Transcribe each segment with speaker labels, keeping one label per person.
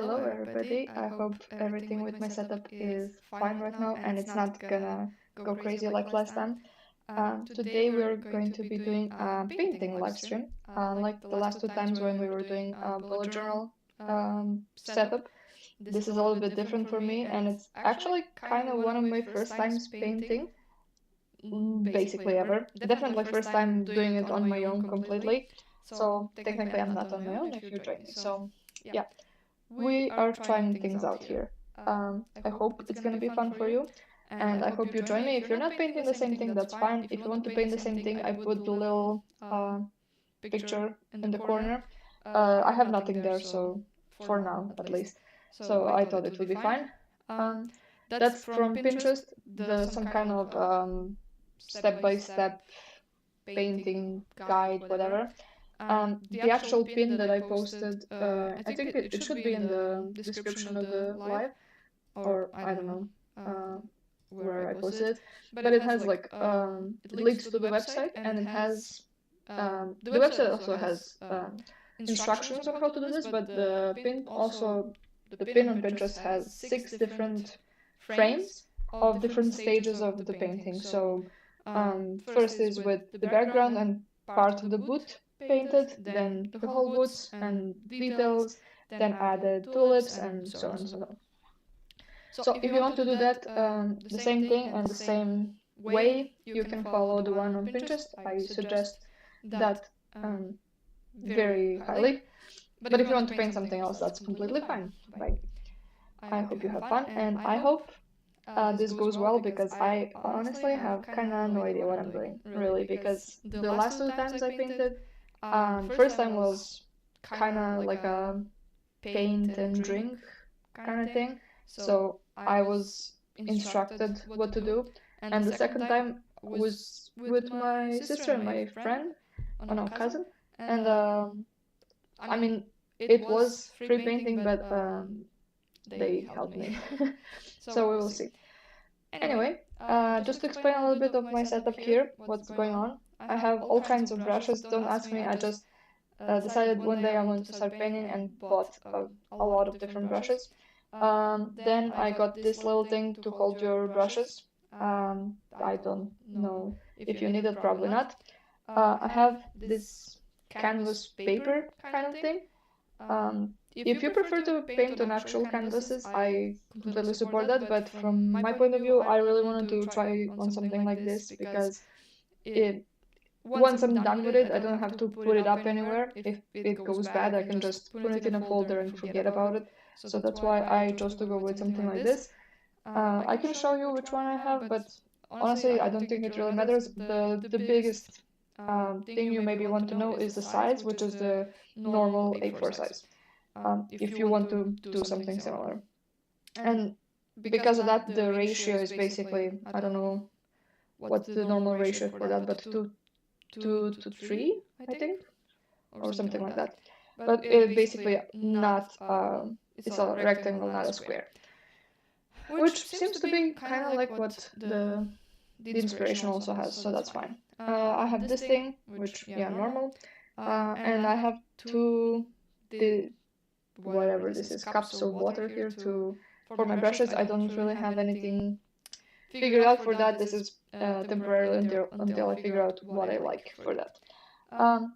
Speaker 1: Hello everybody, I hope everything with my setup is fine right now and it's not gonna go crazy like last time. Today we're going to be doing a painting live stream, like the last two times when we were doing a bullet journal setup. This is a little bit different for me and it's actually kind of one of my first times painting, basically ever. Definitely first time doing it on my own completely. So technically I'm not on my own if you join me. So yeah, we are trying things out here. I hope it's gonna be fun for you, and I hope you join me. If you're not painting the same thing, that's fine. If you want to paint the same thing, I put the little picture in the corner. I have nothing there, so for now at least. So I thought it would be fine. Um, that's from Pinterest, the some kind of step-by-step painting guide, whatever. The actual pin that I posted, I think it should be in the description of the live, or I don't know where I posted it, but it has like it leads to the website, and it has the website also has instructions on how to do this, but the pin on Pinterest has 6 different frames of different stages of the painting. So first is with the background and part of the boot painted, then the whole boots and details, then added tulips and so on and so on. So if you want to do that, the same thing and the same way, you can follow the one on Pinterest. I suggest that very highly. But if you want to paint something else, that's completely fine. Like, I hope you have fun, and I hope this goes well because I honestly have kind of no idea what I'm doing, really, because the last two times I painted, first time was kind of like a paint and drink kind of thing. So I was instructed what to do. And the second time was with my sister and my friend, oh no, cousin. And I mean, it was free painting, but they helped me. So we will see. Anyway, just to explain a little bit of my setup here, what's going on. I have all kinds of brushes. Don't ask me, I just decided one day I wanted to start painting and bought a lot of different brushes. Then I got this little thing to hold your brushes. I don't know if you need it, probably not. I have this canvas paper kind of thing. If you prefer to paint on actual canvases, I completely support that. But from my point of view, I really wanted to try on something like this because once I'm done with it, I don't have to put it up anywhere. If it goes bad, I can just put it in a folder and forget about it. So that's why I chose to go with something like this. I can show you which one I have, but honestly, I don't think it really matters. The biggest thing you maybe want to know is the size, which is the normal A4 size, if you want to do something similar. And because of that, the ratio is basically, I don't know what's the normal ratio for that, but 2 to 3, I think, or something like that. But it's basically not, it's a rectangle, not a square. Which seems to be kind of like what the inspiration also has, so that's fine. I have this thing, which, yeah, normal. And I have the whatever this is, cups of water here for my brushes. I don't really have anything figured out for that. This is temporarily until I figure out what I like for that.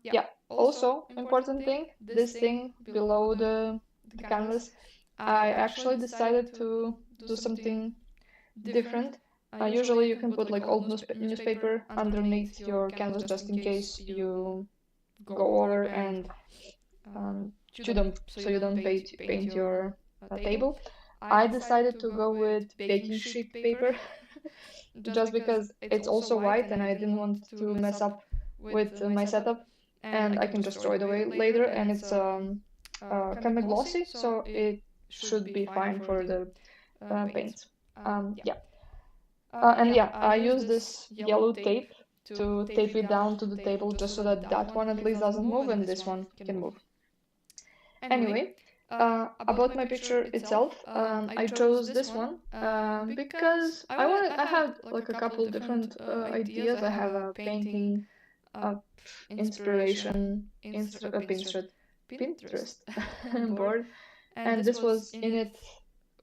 Speaker 1: Yeah, also important thing, this thing below the canvas, I actually decided to do something different. Usually you can put like old newspaper underneath your canvas just in case you go over and you don't paint your table. I decided to go with baking sheet paper just because it's also white and I didn't want to mess up with my setup, and I can just throw it away later, and it's kind of glossy, so it should be fine for the paints. Yeah. And yeah, I use this yellow tape to tape it down to the table just so that that one at least doesn't move and this one can move. Anyway, about my picture itself, I chose this one because I had like a couple different ideas. I have a painting inspiration Pinterest board and this was in it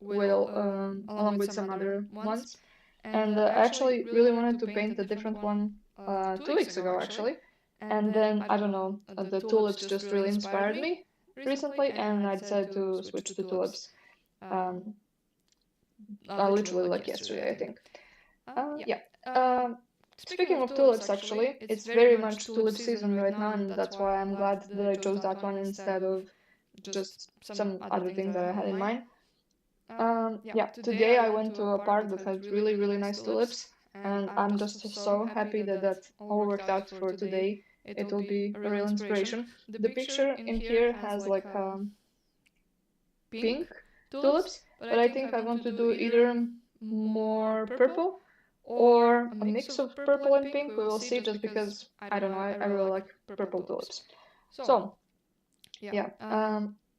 Speaker 1: with along with some other ones. And I actually really wanted to paint a different one 2 weeks ago, actually. And then, I don't know, the tulips just really inspired me recently, and I decided to switch to tulips. Literally like yesterday, I think. Yeah. Speaking of tulips, actually, it's very much tulip season right now, and that's why I'm glad that I chose that one instead of just some other thing that I had in mind. Yeah, today I went to a park that has really, really nice tulips, and I'm just so happy that that all worked out for today. It will be a real inspiration. The picture in here has like pink tulips, but I think I want to do either more purple or a mix of purple and pink. We will see, just because I don't know, I really like purple tulips. So yeah,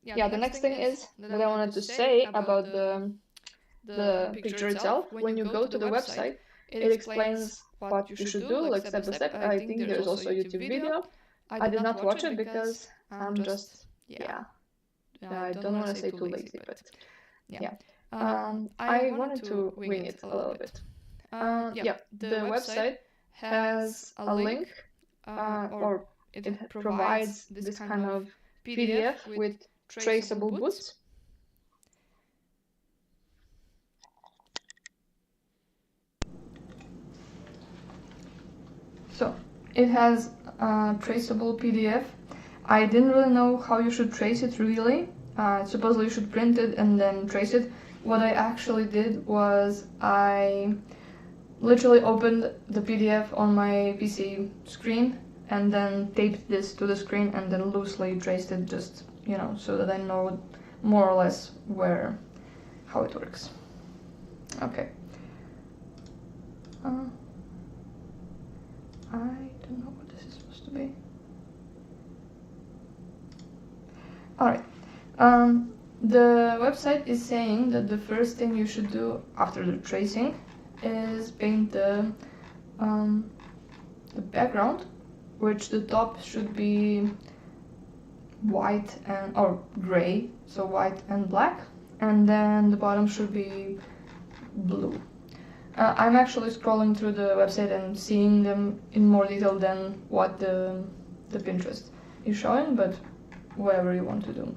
Speaker 1: the next thing is that I wanted to say about the picture itself. When you go to the website, it explains what you should do, like step by step. I think there's also a YouTube video. I did not watch it because I'm just, I don't want to say too lazy, but yeah. I wanted to wing it a little bit. The website has a link, or it provides this kind of PDF with traceable boots. So it has a traceable PDF. I didn't really know how you should trace it really. Supposedly you should print it and then trace it. What I actually did was I literally opened the PDF on my PC screen and then taped this to the screen and then loosely traced it, just, you know, so that I know more or less how it works. Okay. I don't know what this is supposed to be. Alright. The website is saying that the first thing you should do after the tracing is paint the background, which the top should be white or gray, so white and black, and then the bottom should be blue. I'm actually scrolling through the website and seeing them in more detail than what the Pinterest is showing, but whatever you want to do.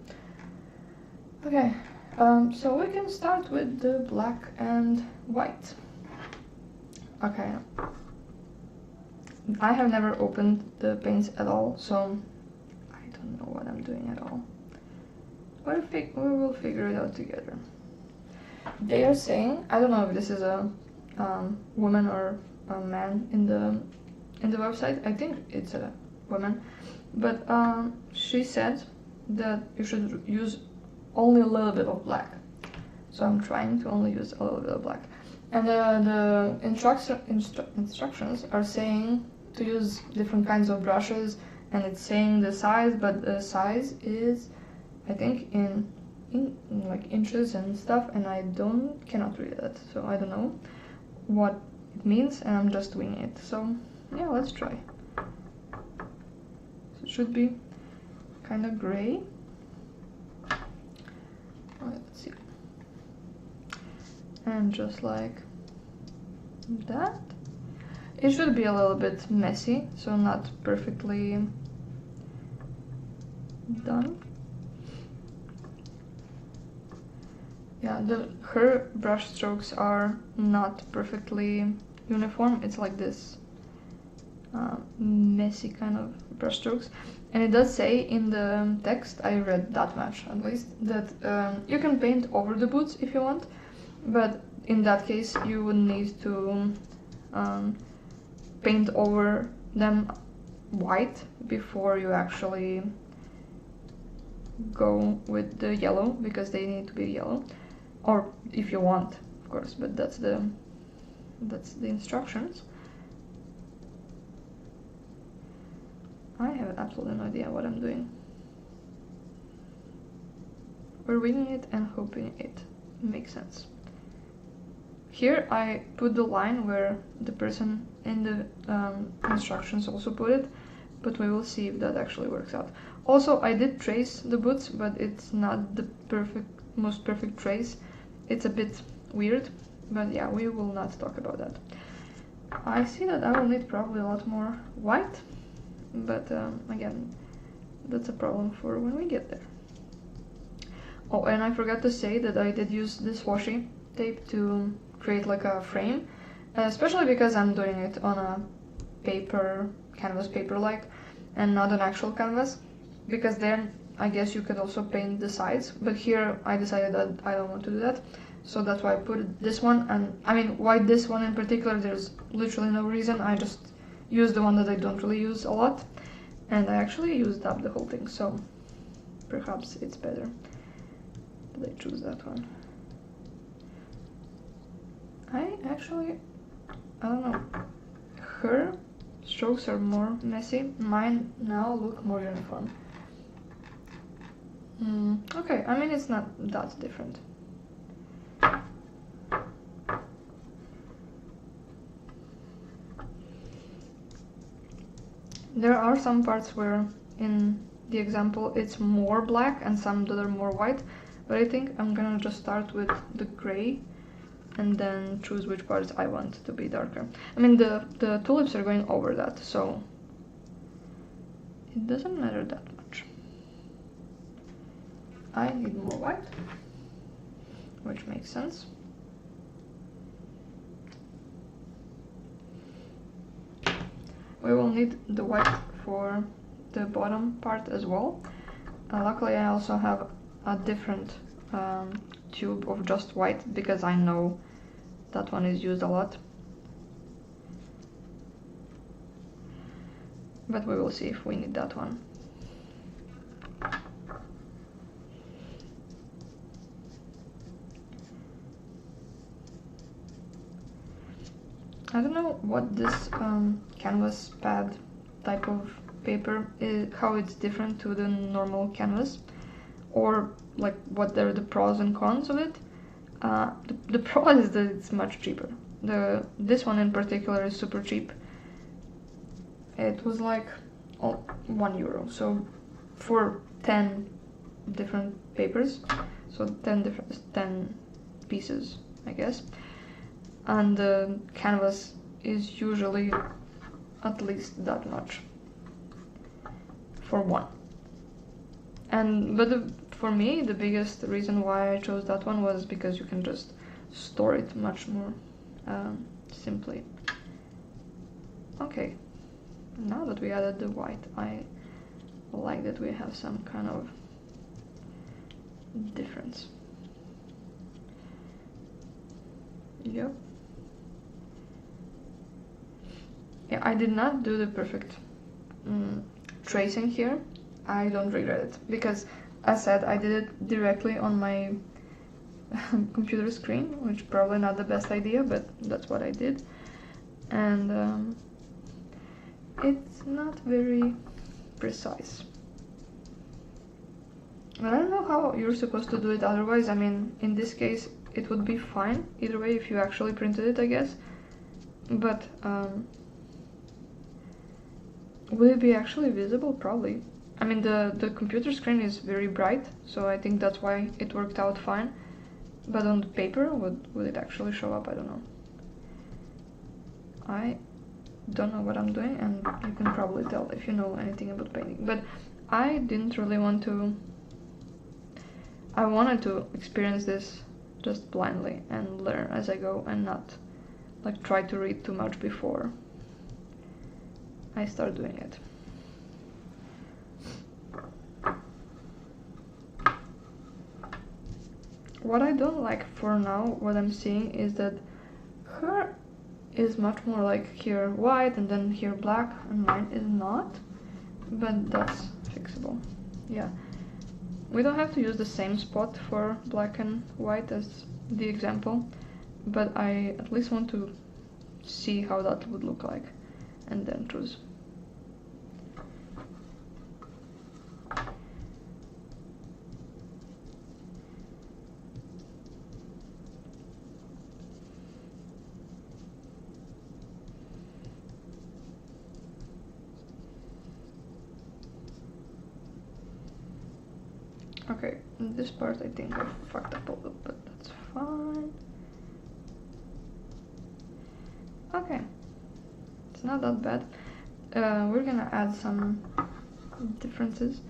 Speaker 1: Okay, so we can start with the black and white. Okay, I have never opened the paints at all, so I don't know what I'm doing at all. We will figure it out together. They are saying, I don't know if this is a woman or a man in the website. I think it's a woman, but she said that you should use only a little bit of black. So I'm trying to only use a little bit of black. And the instructions are saying to use different kinds of brushes, and it's saying the size, but the size is, I think, in like inches and stuff, and I cannot read that, so I don't know what it means, and I'm just winging it. So yeah, let's try. So it should be kind of gray. Let's see. And just like that. It should be a little bit messy, so not perfectly done. Yeah, her brush strokes are not perfectly uniform. It's like this messy kind of brush strokes. And it does say in the text, I read that much at least, that you can paint over the boots if you want, but in that case you would need to paint over them white before you actually go with the yellow, because they need to be yellow. Or if you want, of course, but that's the instructions. I have absolutely no idea what I'm doing. We're winging it and hoping it makes sense. Here I put the line where the person in the instructions also put it, but we will see if that actually works out. Also, I did trace the boots, but it's not the most perfect trace. It's a bit weird, but yeah, we will not talk about that. I see that I will need probably a lot more white, but again, that's a problem for when we get there. Oh, and I forgot to say that I did use this washi tape to create like a frame, especially because I'm doing it on a paper, canvas paper-like, and not an actual canvas, because then I guess you could also paint the sides, but here I decided that I don't want to do that, so that's why I put this one. And I mean, why this one in particular, there's literally no reason. I just use the one that I don't really use a lot, and I actually used up the whole thing, so perhaps it's better that I choose that one. I don't know, her strokes are more messy, mine now look more uniform. Okay, I mean, it's not that different. There are some parts where in the example it's more black and some that are more white, but I think I'm gonna just start with the gray and then choose which parts I want to be darker. I mean, the tulips are going over that, so it doesn't matter that much. I need more white, which makes sense. We will need the white for the bottom part as well. Luckily, I also have a different tube of just white, because I know that one is used a lot. But we will see if we need that one. I don't know what this canvas pad type of paper is, how it's different to the normal canvas, or like what are the pros and cons of it. The pro is that it's much cheaper. This one in particular is super cheap. It was like €1, so for 10 different papers, so 10 pieces, I guess. And the canvas is usually at least that much for one. But for me, the biggest reason why I chose that one was because you can just store it much more simply. Okay, now that we added the white, I like that we have some kind of difference. Yep. Yeah, I did not do the perfect tracing here. I don't regret it, because as said, I did it directly on my computer screen, which probably not the best idea, but that's what I did. And it's not very precise. But I don't know how you're supposed to do it otherwise. I mean, in this case, it would be fine either way if you actually printed it, I guess. But will it be actually visible? Probably. I mean, the computer screen is very bright, so I think that's why it worked out fine. But on the paper, would it actually show up? I don't know. I don't know what I'm doing, and you can probably tell if you know anything about painting. But I didn't really want to... I wanted to experience this just blindly and learn as I go, and not like try to read too much before I start doing it. What I don't like for now, what I'm seeing, is that her is much more like here white and then here black, and mine is not, but that's fixable. Yeah, we don't have to use the same spot for black and white as the example, but I at least want to see how that would look like and then choose. Okay, this part I think I fucked up a little, but that's fine. Okay, it's not that bad. We're gonna add some differences.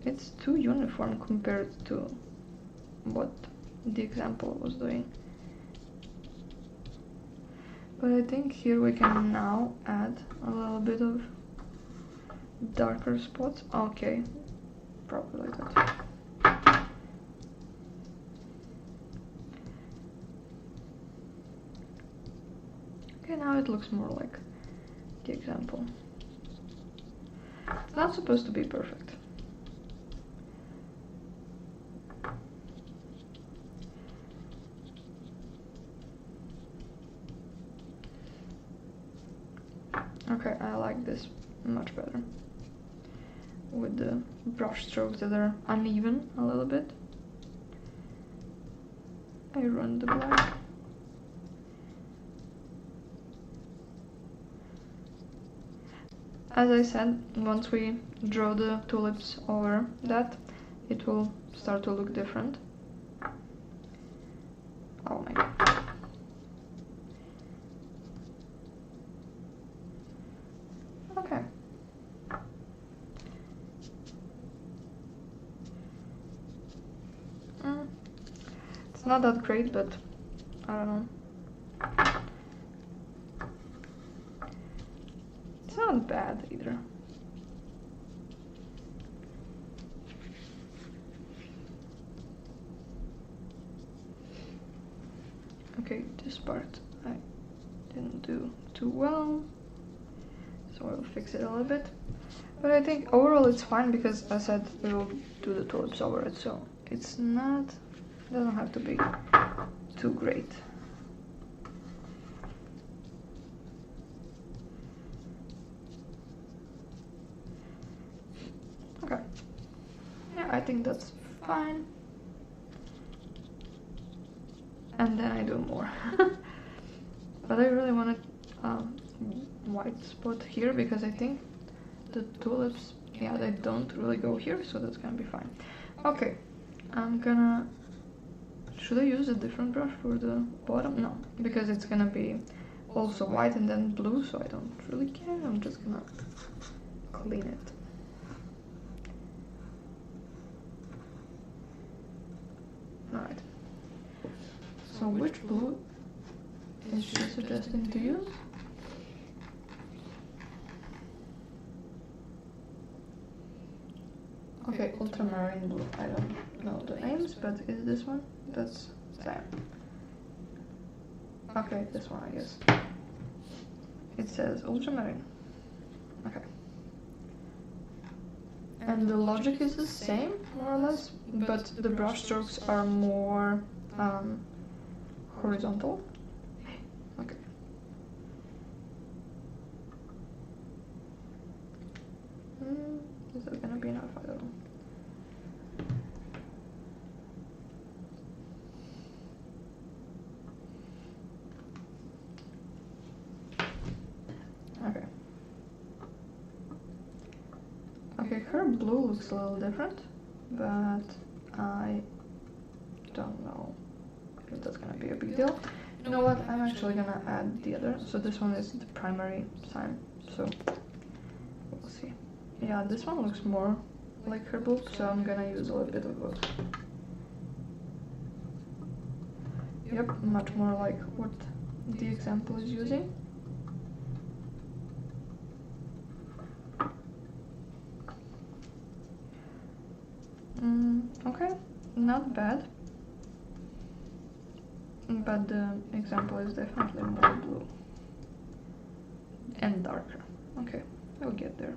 Speaker 1: It's too uniform compared to what the example was doing. But I think here we can now add a little bit of darker spots. Okay, probably like that. Okay, now it looks more like the example. It's not supposed to be perfect. Okay, I like this much better. With the brush strokes that are uneven a little bit. I ruined the black. As I said, once we draw the tulips over that, it will start to look different. Oh my god. Okay. It's not that great, but I don't know. It's not bad either. Okay, this part I didn't do too well, so I'll fix it a little bit. But I think overall it's fine because I said we will do the tulips over it, so it's not, doesn't have to be too great. Okay, yeah, I think that's fine. And then I do more. But I really wanted white spot here because I think the tulips, yeah, they don't really go here, so that's gonna be fine. Okay, I'm gonna, should I use a different brush for the bottom? No, because it's gonna be also white and then blue, so I don't really care. I'm just gonna clean it. Alright. So which blue is she suggesting to use? Okay, ultramarine blue. I don't know the names, but is this one? That's Sam. Okay, this one I guess. It says ultramarine. Okay. And the logic is the same, more or less, but the brush strokes are more horizontal. Okay. Is that gonna be enough? I don't know. Okay. Okay, her blue looks a little different, but I don't know if that's gonna be a big deal. You know what, I'm actually gonna add the other, so this one is the primary sign, so we'll see. Yeah, this one looks more like her blue, so I'm gonna use a little bit of both. Yep, much more like what the example is using. Okay, not bad. But the example is definitely more blue. And darker. Okay, we'll get there.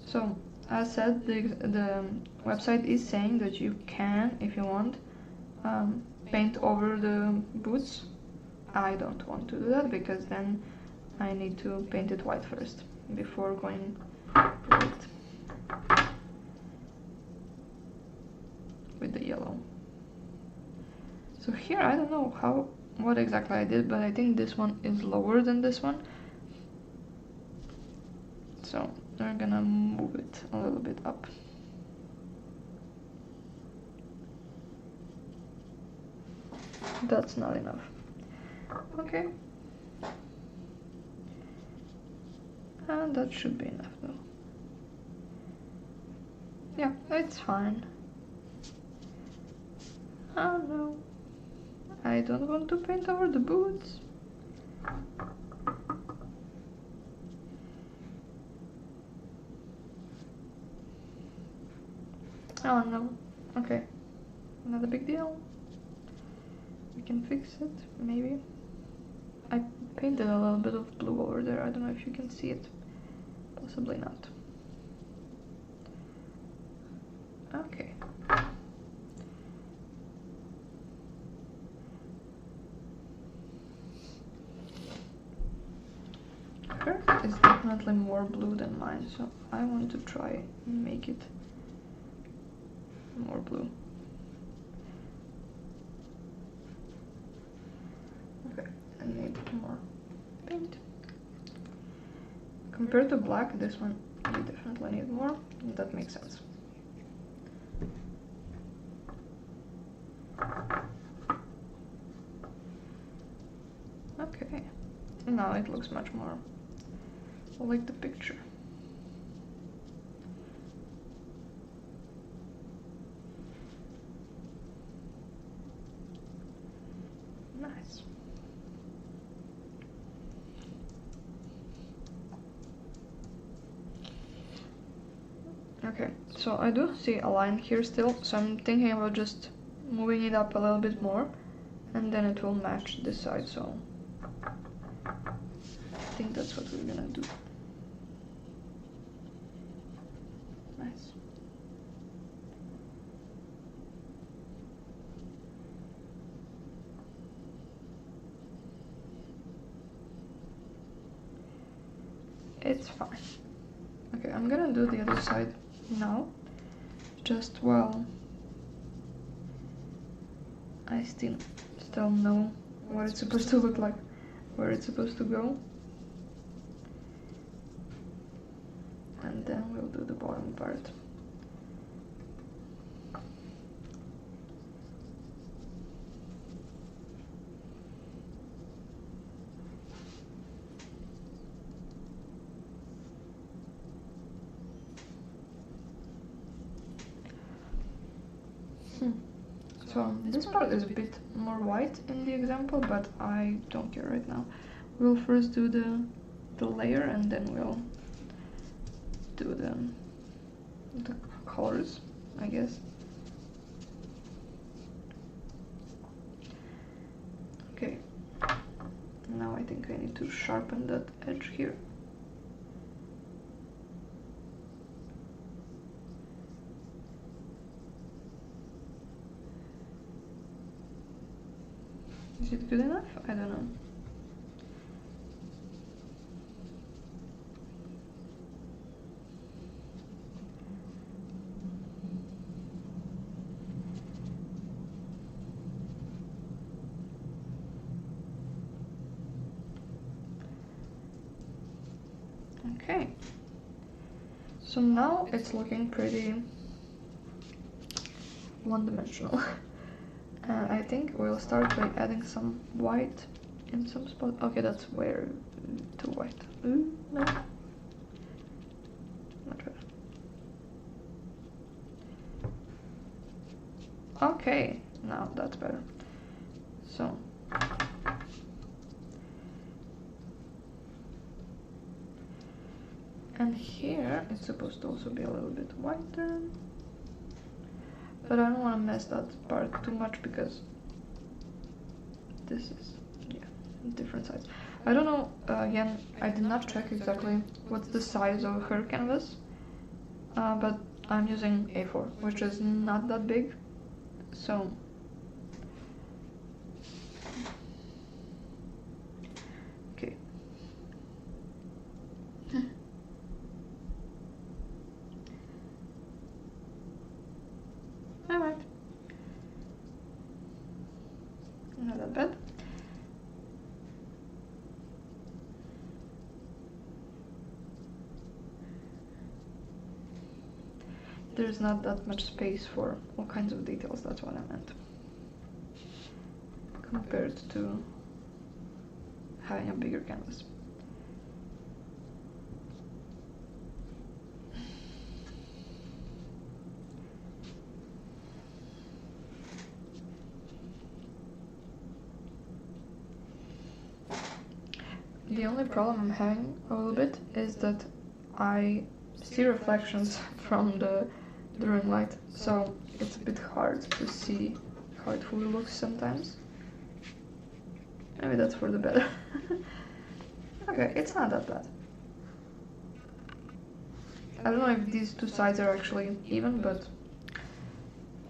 Speaker 1: So, as said, the website is saying that you can, if you want, paint over the boots. I don't want to do that because then I need to paint it white first before going with the yellow. So here I don't know what exactly I did, but I think this one is lower than this one, So we're gonna move it a little bit up. That's not enough. Okay. And that should be enough though. Yeah, it's fine. Oh no. I don't want to paint over the boots. Oh no. Okay. Not a big deal. We can fix it, maybe. I painted a little bit of blue over there. I don't know if you can see it. Possibly not. Okay. Hers is definitely more blue than mine, so I want to try and make it more blue. Okay, I need more paint. Compared to black, this one you definitely need more. That makes sense. Okay, now it looks much more like the picture. Nice. Okay, so I do see a line here still, so I'm thinking about just moving it up a little bit more, and then it will match this side, so I think that's what we're gonna do. Nice. It's fine. Okay, I'm gonna do the other side now, just while I still know what it's supposed to look like, where it's supposed to go. And then we'll do the bottom part. So this part is a bit more white in the example, but I don't care right now. We'll first do the layer, and then we'll do the colors, I guess. Okay, now I think I need to sharpen that edge here. Is it good enough? I don't know. Okay. So now it's looking pretty one-dimensional. I think we'll start by adding some white in some spot. Okay, that's way too white. No. Much better. Okay, now that's better. So. And here it's supposed to also be a little bit whiter. But I don't want to mess that part too much because this is, yeah, different size. I don't know, again, I did not check exactly what's the size of her canvas, but I'm using A4, which is not that big, so okay. Alright. Not that bad. there's not that much space for all kinds of details, that's what I meant. Compared to having a bigger canvas. The only problem I'm having a little bit is that I see reflections from the ring light, so it's a bit hard to see how it fully looks sometimes. Maybe that's for the better. Okay, it's not that bad. I don't know if these two sides are actually even, but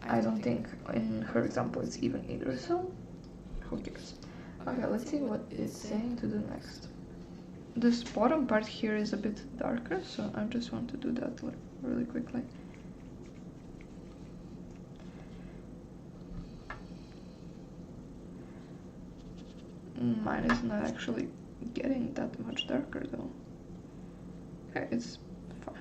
Speaker 1: I don't think in her example it's even either, so who cares? Okay, let's see what it's saying to do next. This bottom part here is a bit darker, so I just want to do that like really quickly. Mine is not actually getting that much darker though. Okay, it's fine.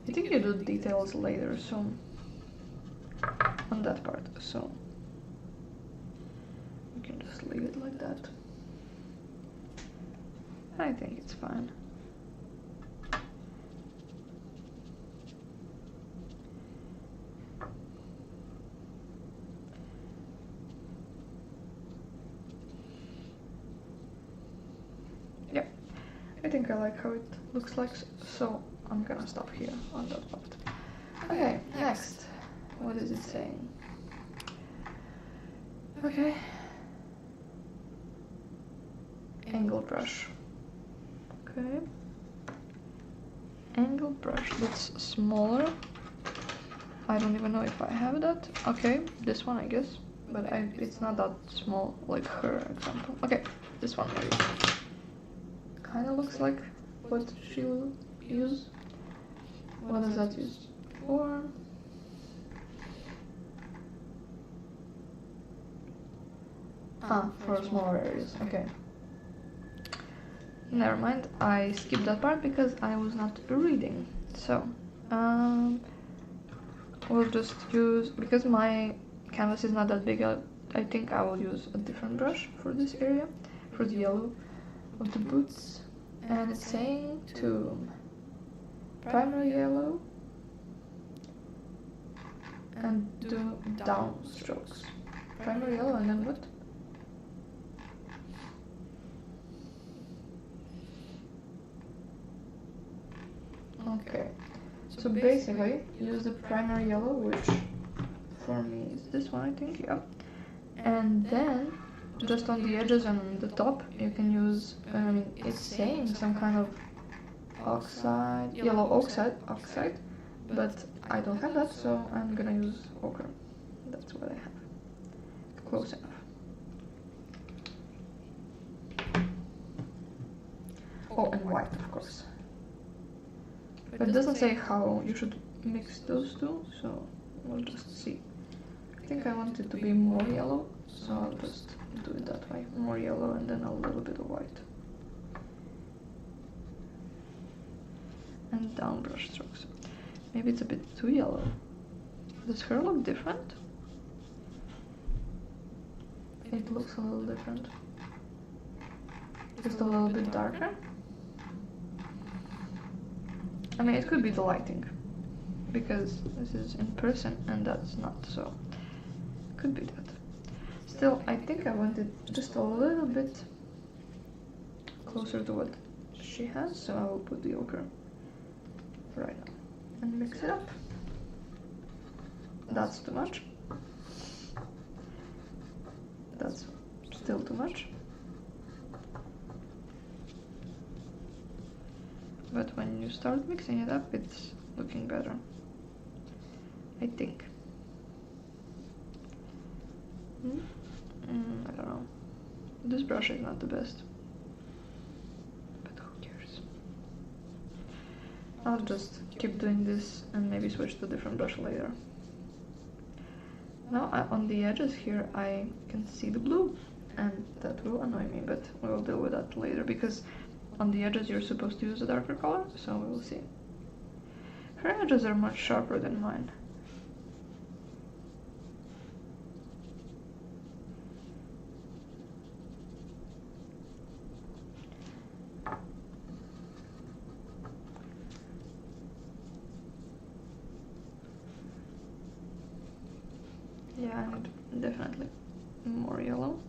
Speaker 1: I think you do details later, so on that part, so you can just leave it like that. I think it's fine. Yeah, I think I like how it looks like, so I'm gonna stop here on that part. Okay, next. What is it saying? Okay. Angle brush. Okay. Angle brush that's smaller. I don't even know if I have that. Okay, this one I guess. But it's not that small like her example. Okay, this one maybe. Kinda looks like what she will use. What does that use for? For smaller areas, okay. Never mind, I skipped that part because I was not reading. So, we'll just use, because my canvas is not that big, I think I will use a different brush for this area, for the yellow of the boots. And it's saying to primary yellow and do down strokes. Primary yellow and then what? Okay, so basically use the primary yellow, which for me is this one I think, yeah. And then just on the edges and on the top you can use, it's saying some kind of oxide, yellow oxide, but I don't have that, so I'm gonna use ochre. That's what I have. Close enough. Oh, and white, of course. But it doesn't say how you should mix those two, so we'll just see. I think I want it to be more yellow, so I'll just do it that way. More yellow and then a little bit of white. And down brush strokes. Maybe it's a bit too yellow. Does her look different? It looks a little different. Just a little bit darker. I mean, it could be the lighting, because this is in person and that's not, so could be that. Still, I think I want it just a little bit closer to what she has, so I will put the ochre right now and mix it up. That's too much. That's still too much. But when you start mixing it up, it's looking better, I think. I don't know. This brush is not the best, but who cares? I'll just keep doing this and maybe switch to a different brush later. Now on the edges here I can see the blue, and that will annoy me, but we will deal with that later, because on the edges you're supposed to use a darker color, so we will see. Her edges are much sharper than mine. Yeah, I need definitely more yellow.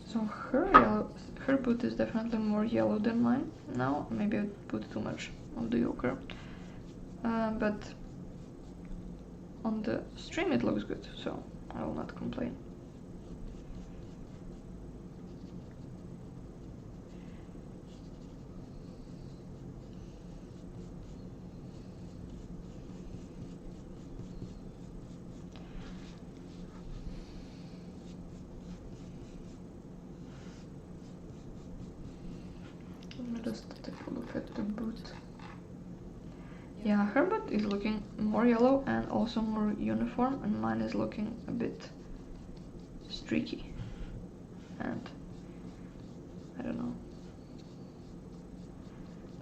Speaker 1: So her boot is definitely more yellow than mine. Now maybe I put too much of the ochre, but on the stream it looks good, so I will not complain. Just take a look at the boot. Yeah, her boot is looking more yellow and also more uniform, and mine is looking a bit streaky, and I don't know,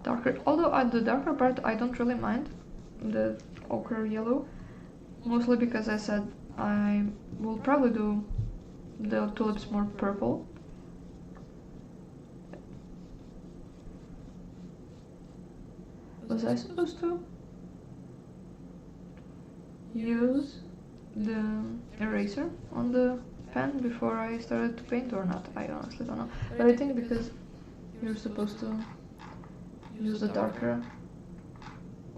Speaker 1: darker. Although at the darker part I don't really mind the ochre yellow, mostly because I said I will probably do the tulips more purple. Was I supposed to use the eraser on the pen before I started to paint or not? I honestly don't know. But I think because you're supposed to use the darker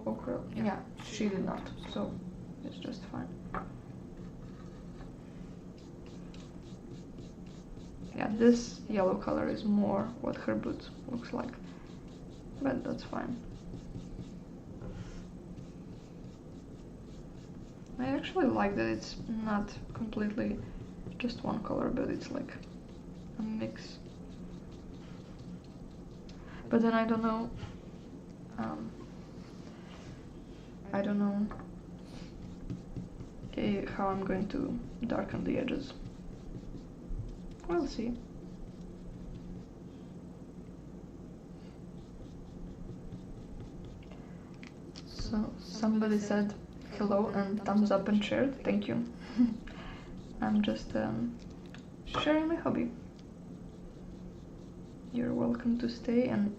Speaker 1: ochre. Yeah, she did not, so it's just fine. Yeah, this yellow color is more what her boot looks like, but that's fine. I actually like that it's not completely just one color, but it's like a mix. But then I don't know, how I'm going to darken the edges. We'll see. So somebody said hello and thumbs up and shared. Thank you. I'm just sharing my hobby. You're welcome to stay and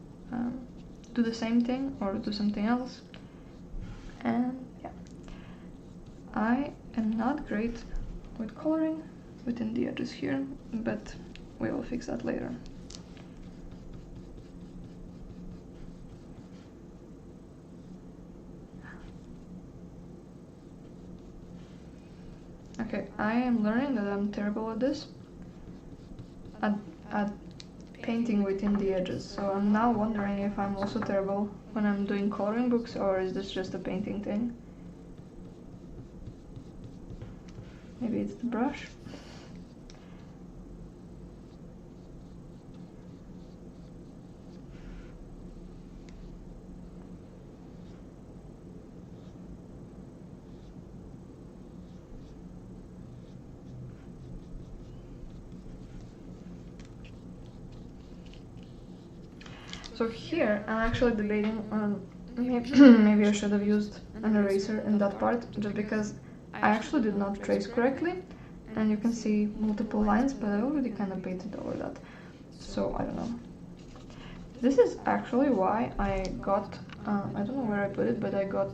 Speaker 1: do the same thing or do something else. And yeah, I am not great with coloring within the edges here, but we will fix that later. Okay, I am learning that I'm terrible at this, at painting within the edges, so I'm now wondering if I'm also terrible when I'm doing coloring books, or is this just a painting thing? Maybe it's the brush? So here, I'm actually debating on maybe I should have used an eraser in that part, just because I actually did not trace correctly, and you can see multiple lines, but I already kind of painted over that, so I don't know. This is actually why I got, I don't know where I put it, but I got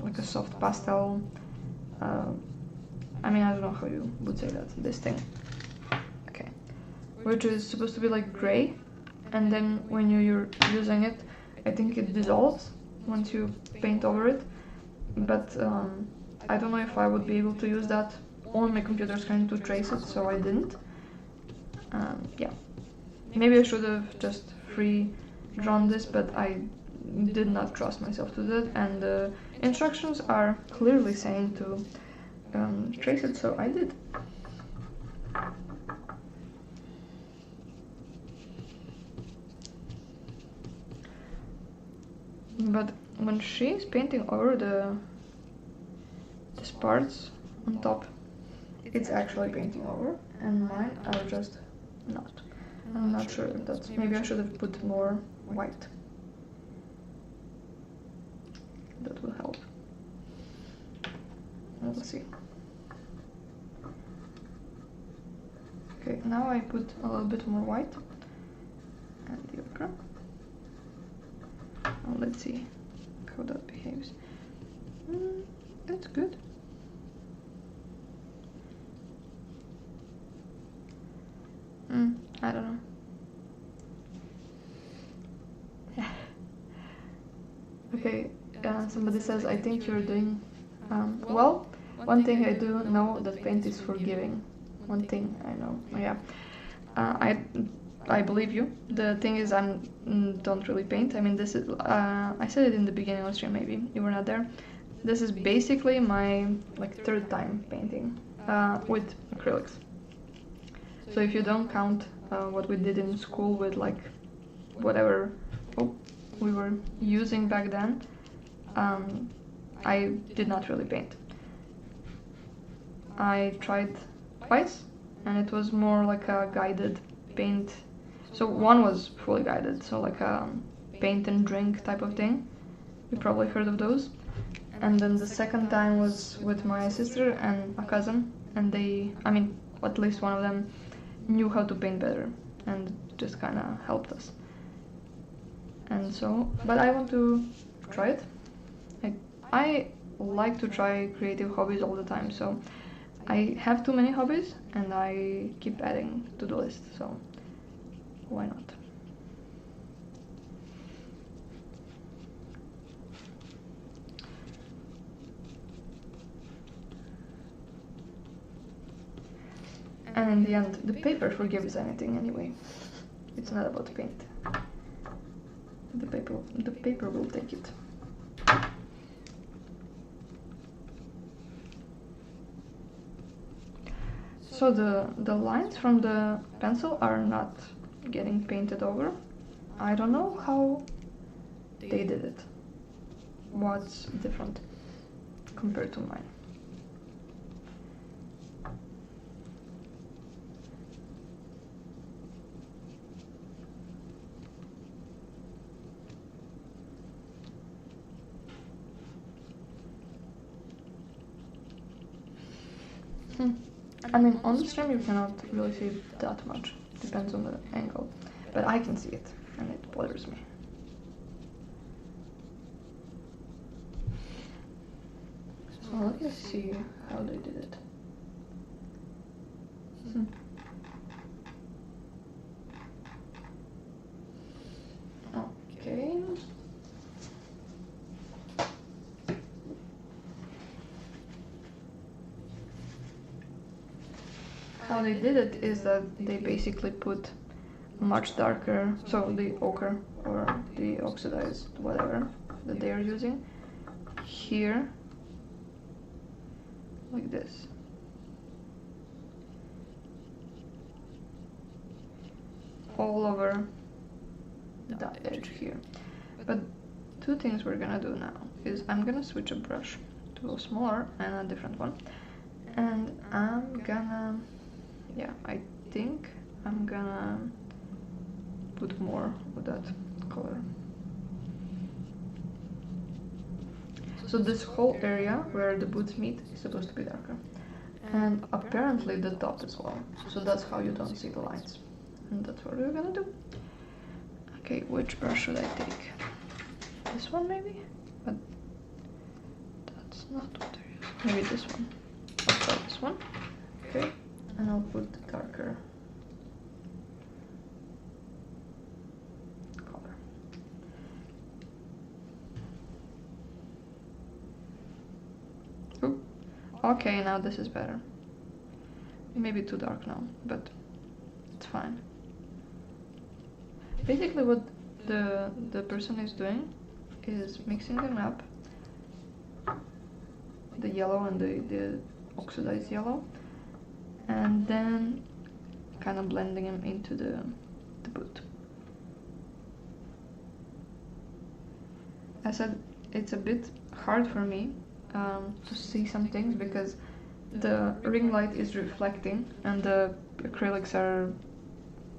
Speaker 1: like a soft pastel, I mean, I don't know how you would say that, this thing, okay, which is supposed to be like gray. And then when you're using it, I think it dissolves once you paint over it, but I don't know if I would be able to use that on my computer screen to trace it, so I didn't. Yeah, maybe I should have just free drawn this, but I did not trust myself to do that, and the instructions are clearly saying to trace it, so I did. But when she's painting over these parts on top, it's actually painting over, and mine are just not. I'm not sure if that's... maybe I should have put more white. That will help. Let's see. Okay, now I put a little bit more white and the ochre. And let's see how that behaves. That's good. I don't know. Okay, somebody says, I think you're doing well. One thing I do know, that paint is forgiving. One thing I know. Yeah, I believe you. The thing is, I don't really paint. I mean, this is I said it in the beginning of the stream. Maybe you were not there. This is basically my third time painting with acrylics. So if you don't count what we did in school with whatever we were using back then, I did not really paint. I tried twice, and it was more like a guided paint. So one was fully guided, so like a paint and drink type of thing. You probably heard of those. And then the second time was with my sister and a cousin, and they, I mean, at least one of them knew how to paint better and just kind of helped us. And so, but I want to try it. I like to try creative hobbies all the time, so I have too many hobbies and I keep adding to the list, so why not? And in the end, the paper forgives anything anyway. It's not about paint. The paper will take it. So the lines from the pencil are not getting painted over. I don't know how they did it. What's different compared to mine? I mean, on the stream you cannot really see that much. Depends on the angle. But I can see it, and it bothers me. So let me see how they did it. Okay. How they did it is that they basically put much darker, so the ochre or the oxidized whatever that they are using here, like this. All over that edge here. But two things we're gonna do now is I'm gonna switch a brush to a smaller and a different one, and I'm gonna, yeah, I think I'm gonna put more of that color. So this whole area where the boots meet is supposed to be darker, and apparently the top as well. So that's how you don't see the lines, and that's what we're gonna do. Okay, which brush should I take? This one maybe? But that's not what there is. Maybe this one. I'll try this one. Okay, and I'll put the darker color. Ooh. Okay, now this is better. Maybe too dark now, but it's fine. Basically what the person is doing is mixing them up, the yellow and the oxidized yellow, and then kind of blending them into the boot. I said it's a bit hard for me to see some things because the ring light is reflecting and the acrylics are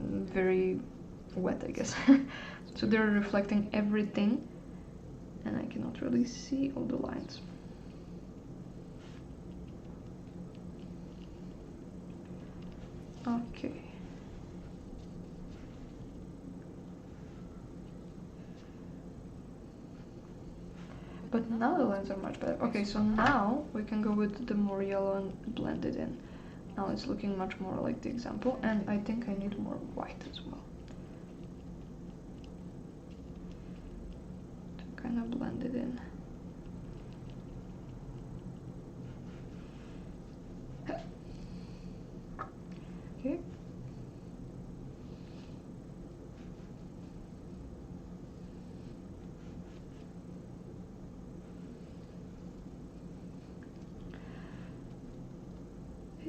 Speaker 1: very wet, I guess. So they're reflecting everything and I cannot really see all the lines. Okay. But now the lines are much better. Okay, so now we can go with the more yellow and blend it in. Now it's looking much more like the example, and I think I need more white as well to kind of blend it in. Okay.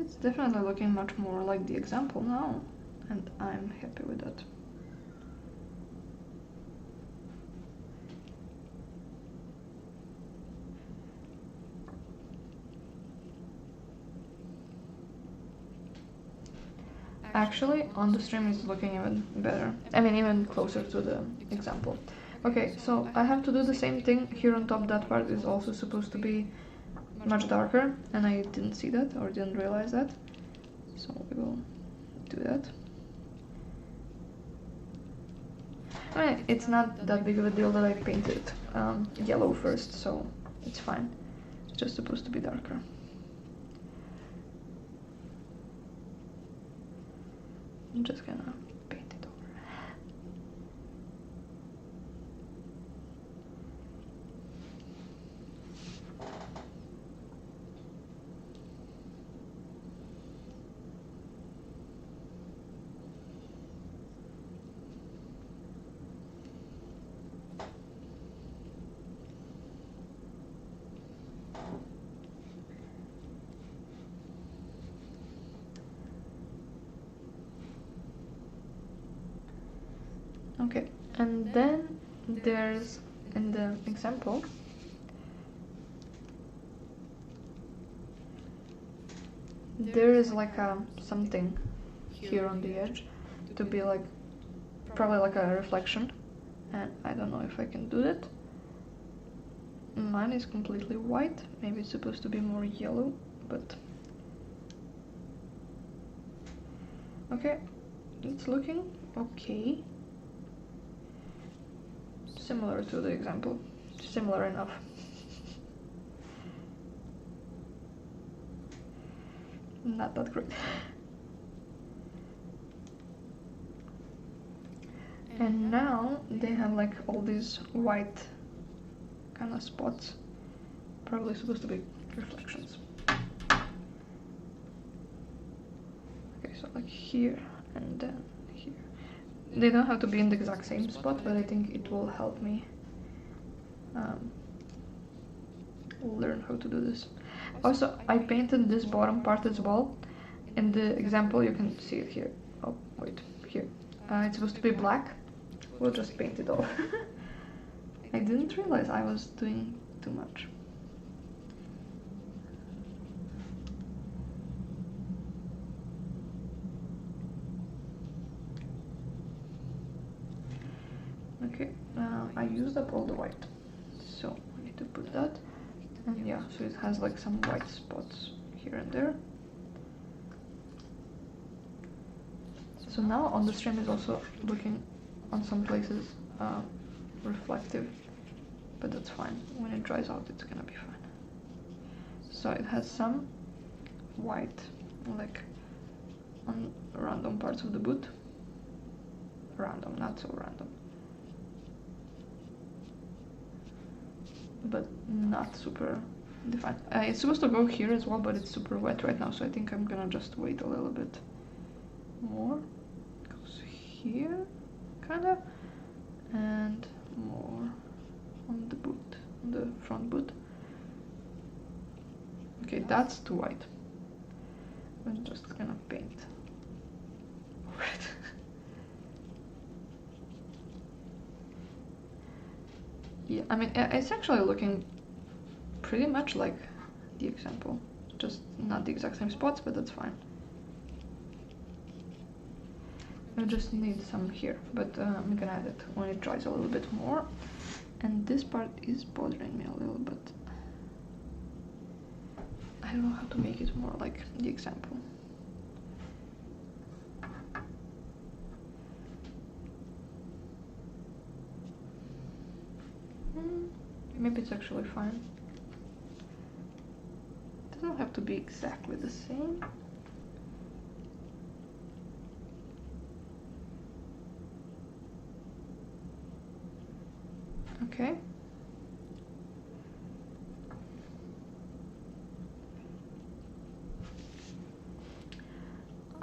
Speaker 1: It's definitely looking much more like the example now, and I'm happy with that. Actually, on the stream it's looking even better. I mean, even closer to the example. Okay, so I have to do the same thing here on top. That part is also supposed to be much darker, and I didn't see that or didn't realize that. So we will do that. I mean, it's not that big of a deal that I painted yellow first, so it's fine. It's just supposed to be darker. I'm just gonna paint it over. Okay, and then there's, in the example, there is like a something here on the edge to be like, probably like a reflection, and I don't know if I can do that. Mine is completely white, maybe it's supposed to be more yellow, but okay, it's looking okay. Similar to the example, similar enough. Not that great. And now they have like all these white kind of spots, probably supposed to be reflections. Okay, so like here and then here. They don't have to be in the exact same spot, but I think it will help me learn how to do this. Also, I painted this bottom part as well. In the example, you can see it here. Oh, wait, here. It's supposed to be black. We'll just paint it off. I didn't realize I was doing too much. Okay, I used up all the white, so I need to put that. And yeah, so it has like some white spots here and there. So now on the stream is also looking on some places reflective, but that's fine. When it dries out, it's gonna be fine. So it has some white, like on random parts of the boot. Random, not so random. But not super defined. It's supposed to go here as well, but it's super wet right now, so I think I'm gonna just wait a little bit more. It goes here, kinda, and more on the boot, on the front boot. Okay, that's too white. I'm just gonna paint over it. Yeah, I mean, it's actually looking pretty much like the example, just not the exact same spots, but that's fine. I just need some here, but I'm gonna add it when it dries a little bit more. And this part is bothering me a little bit. I don't know how to make it more like the example. Maybe it's actually fine. It doesn't have to be exactly the same. Okay.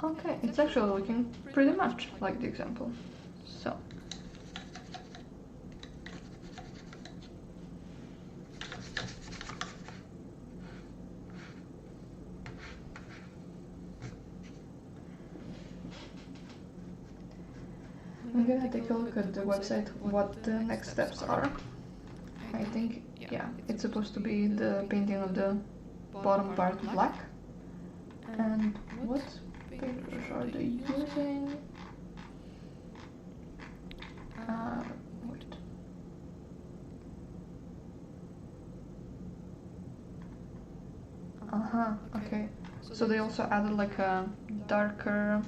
Speaker 1: Okay, it's actually looking pretty much like the example. So. I'm gonna take a look at the website what the next steps are. I think, yeah, it's supposed to be the painting of the bottom part black. And what paintbrush are they using? Wait. Okay. So they also added like a darker,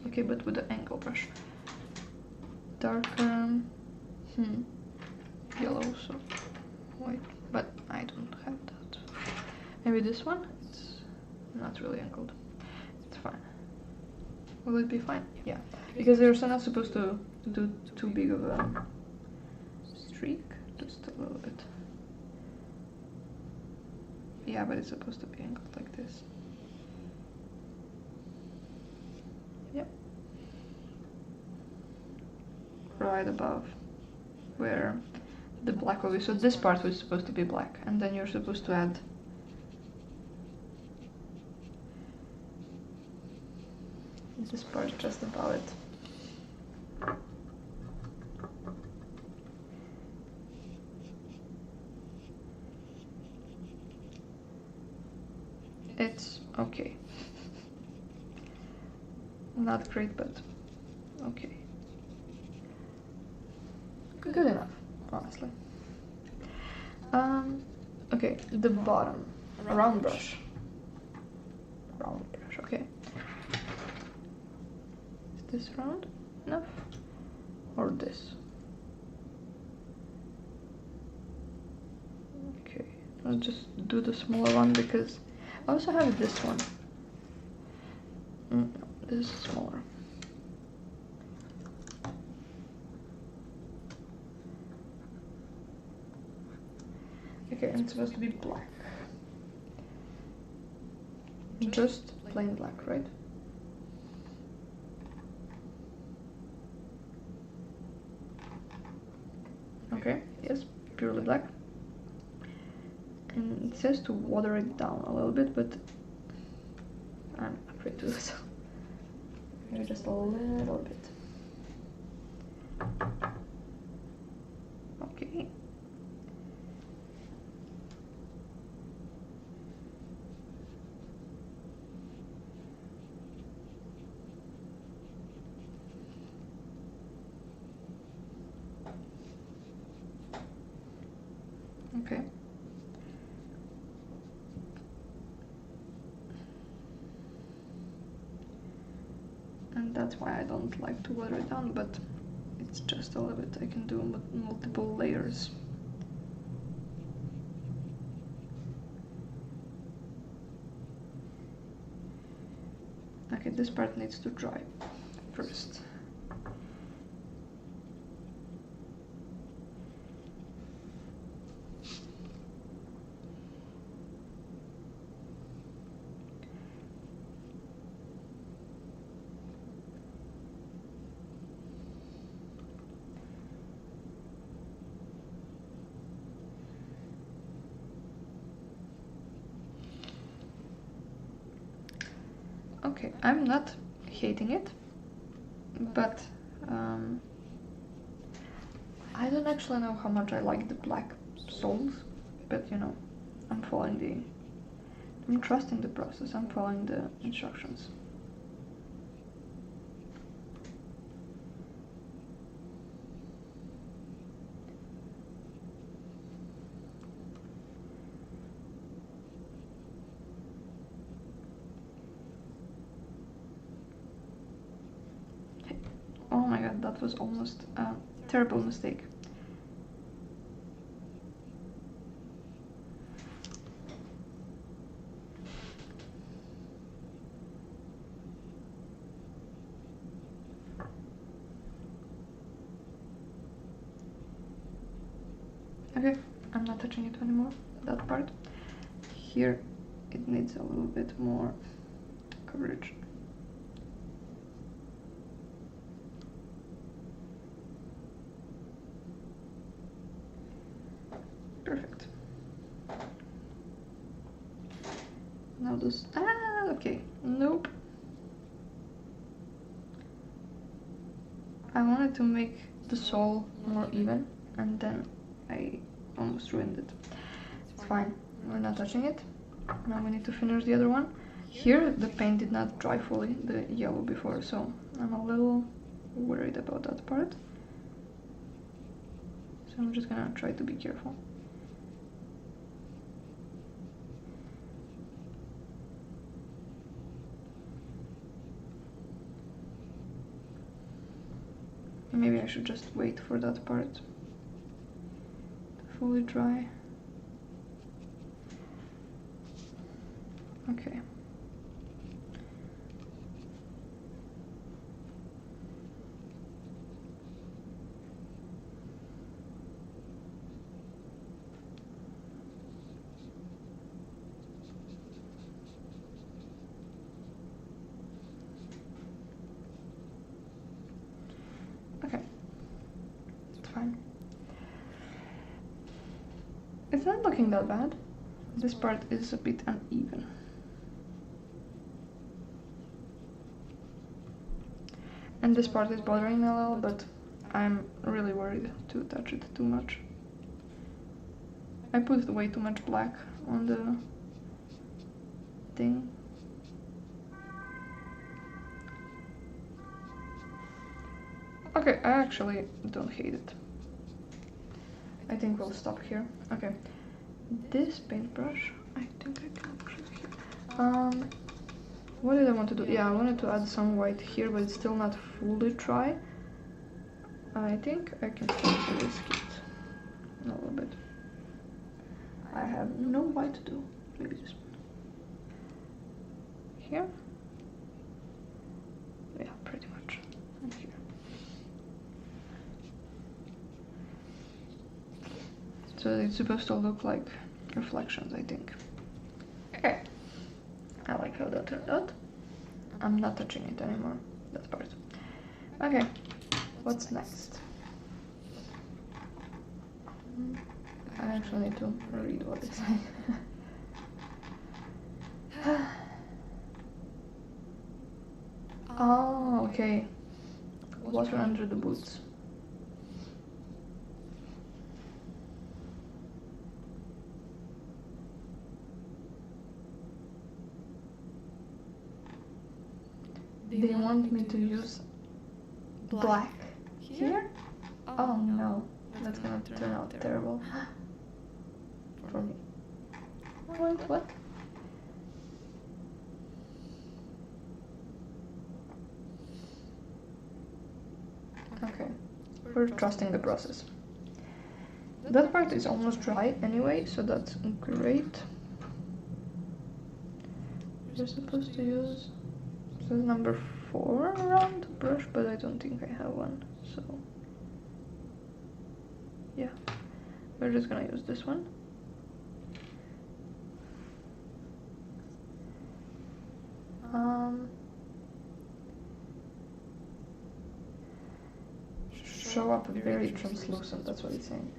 Speaker 1: okay, but with the angle brush. Darker, yellow, so, wait, but I don't have that. Maybe this one? It's not really angled. It's fine. Will it be fine? Yeah, because they're not supposed to do too big of a streak, just a little bit. Yeah, but it's supposed to be angled like this. Yep. Right above where the black will be. So this part was supposed to be black, and then you're supposed to add this part just above it. It's okay. Not great, but okay. Good enough, honestly. Okay, the bottom. Round brush. Round brush, okay. Is this round enough? Or this? Okay, I'll just do the smaller one because I also have this one. No, this is smaller. Okay, and it's supposed to be black. Just plain black, right? Okay, yes, purely black. And it says to water it down a little bit, but I'm afraid to do so. Maybe just a little bit. Okay. Okay. And that's why I don't like to water it down, but it's just a little bit. I can do multiple layers. Okay, this part needs to dry first. Okay, I'm not hating it, but I I don't actually know how much I like the black soles, but you know, I'm trusting the process, I'm following the instructions. Oh my god, that was almost a terrible mistake. Okay, I'm not touching it anymore, that part. Here it needs a little bit more coverage. Perfect. Now this, okay, nope. I wanted to make the sole more even, and then I almost ruined it. It's fine, we're not touching it. Now we need to finish the other one. Here the paint did not dry fully, the yellow before, so I'm a little worried about that part. So I'm just gonna try to be careful. Maybe I should just wait for that part to fully dry. Okay. Okay, it's fine. It's not looking that bad. This part is a bit uneven. And this part is bothering me a little, but I'm really worried to touch it too much. I put way too much black on the thing. Okay, I actually don't hate it. I think we'll stop here. Okay, this paintbrush, I think I can actually here. What did I want to do? Yeah, I wanted to add some white here, but it's still not fully dry. I think I can risk it a little bit. I have no white to do. Maybe this one. Here? Yeah, pretty much. And here. So it's supposed to look like reflections, I think. Okay. I like how that turned out. I'm not touching it anymore, that part. Okay, what's next? I actually need to read what it's like. Oh, okay. Water under the boots. They want me to use black here? Oh no, that's gonna turn out terrible for me. Wait, what? Okay, we're trusting the process. That part is almost dry anyway, so that's great. You're supposed to use number 4 round brush, but I don't think I have one, so yeah, we're just gonna use this one. Show up very translucent, that's what it's saying.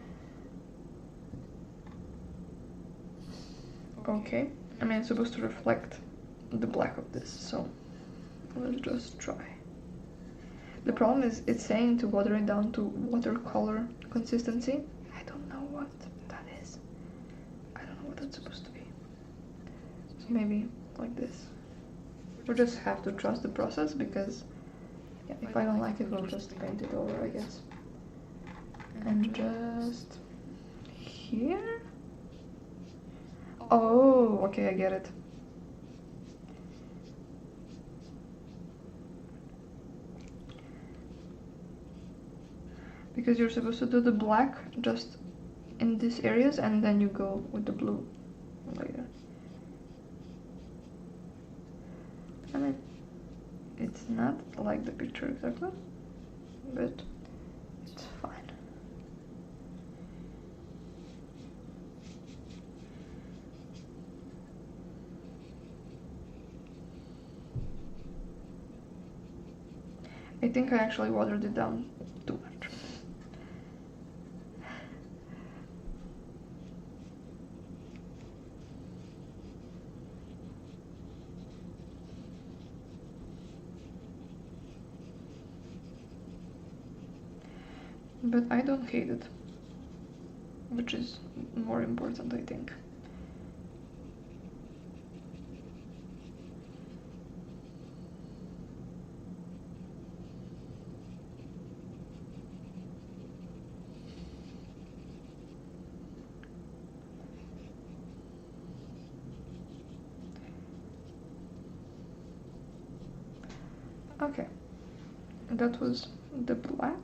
Speaker 1: Okay, I mean it's supposed to reflect the black of this, so let's just try. The problem is it's saying to water it down to watercolor consistency. I don't know what that is. I don't know what that's supposed to be. So maybe like this. We'll just have to trust the process because yeah, if I don't like it, we'll just paint it over, I guess. And just here. Oh, okay, I get it. Because you're supposed to do the black just in these areas and then you go with the blue later. I mean, it's not like the picture exactly, but it's fine. I think I actually watered it down too much. But I don't hate it, which is more important, I think. Okay, that was the black.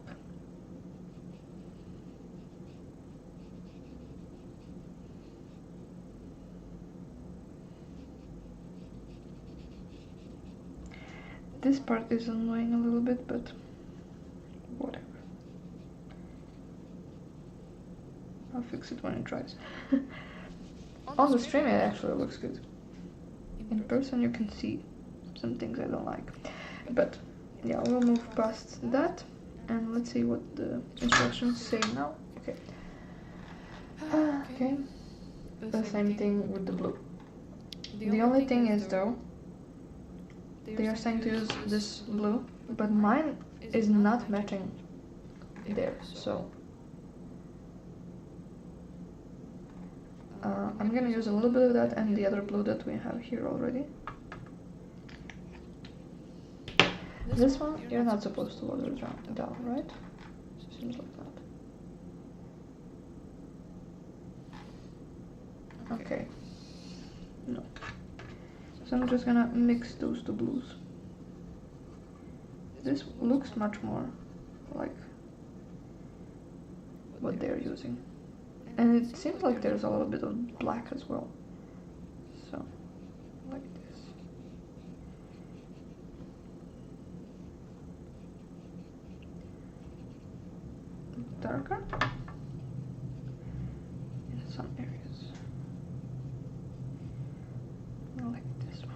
Speaker 1: This part is annoying a little bit, but whatever. I'll fix it when it dries. On the stream it actually looks good. In person you can see some things I don't like. But yeah, we'll move past that and let's see what the instructions say now. Okay. Okay. The same thing with the blue. The only thing is though, they are saying to use this blue, but mine is not matching there, so I'm gonna use a little bit of that and the other blue that we have here already. This one, you're not supposed to water it down, right? Seems like that. Okay. No. So I'm just gonna mix those two blues. This looks much more like what they're using. And it seems like there's a little bit of black as well. So, like this. Darker in some areas. Like this one.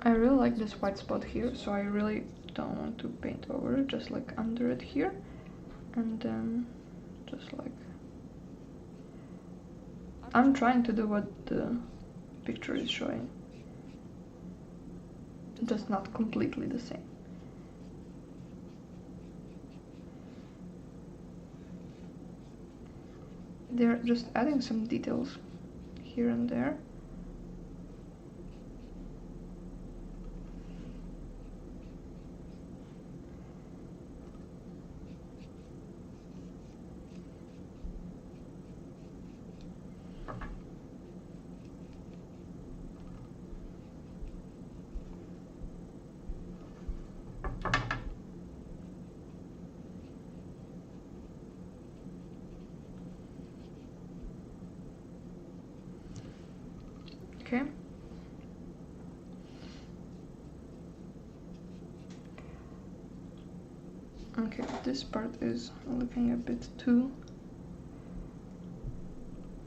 Speaker 1: I really like this white spot here, so I really don't want to paint over it, just like under it here, and then just like I'm trying to do what the picture is showing, just not completely the same. They're just adding some details here and there. Okay. Okay, this part is looking a bit too,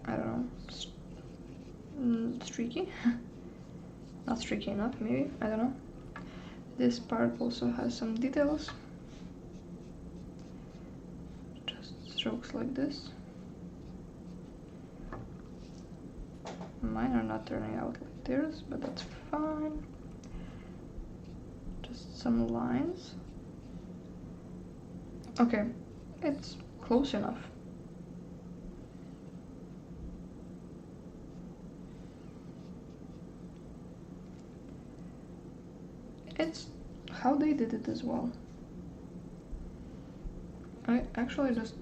Speaker 1: I don't know, streaky. Not streaky enough, maybe, I don't know. This part also has some details. Just strokes like this. Mine are not turning out like theirs, but that's fine. Just some lines. Okay, it's close enough. It's how they did it as well. I actually just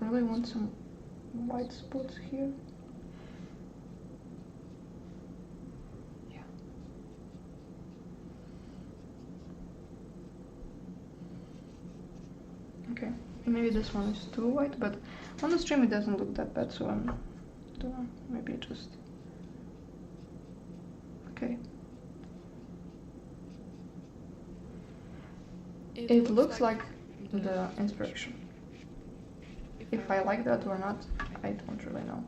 Speaker 1: really want some white spots here. Yeah. Okay, maybe this one is too white, but on the stream it doesn't look that bad, so I'm don't know, maybe just okay. It looks like the inspiration. If I like that or not, I don't really know.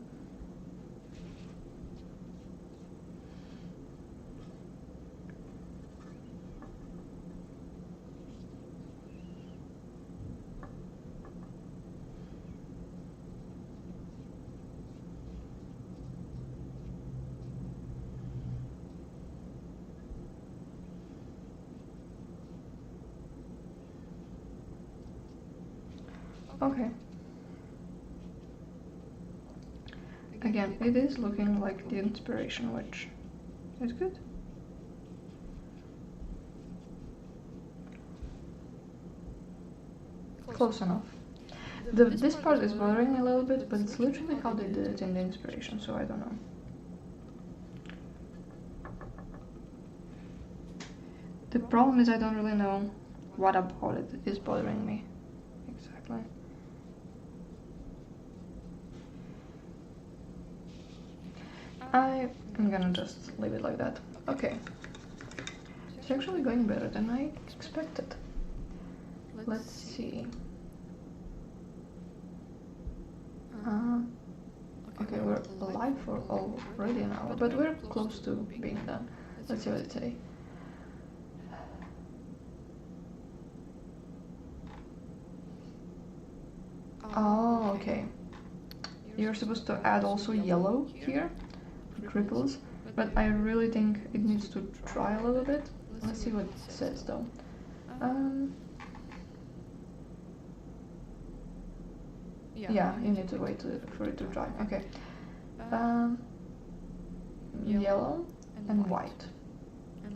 Speaker 1: Okay. Again, it is looking like the inspiration, which is good. Close enough. This part is bothering me a little bit, but it's literally how they did it in the inspiration, so I don't know. The problem is I don't really know what about it is bothering me. Exactly. I am gonna just leave it like that. Okay. It's actually going better than I expected. Let's see. Okay, we're alive for already an hour, but we're close to being done. Let's see what it say. Oh, okay. You're supposed to add also yellow here, ripples, but I really think it needs to dry a little bit. Let's see what it says though. Yeah, you need to wait for it to dry. Okay. Yellow and white,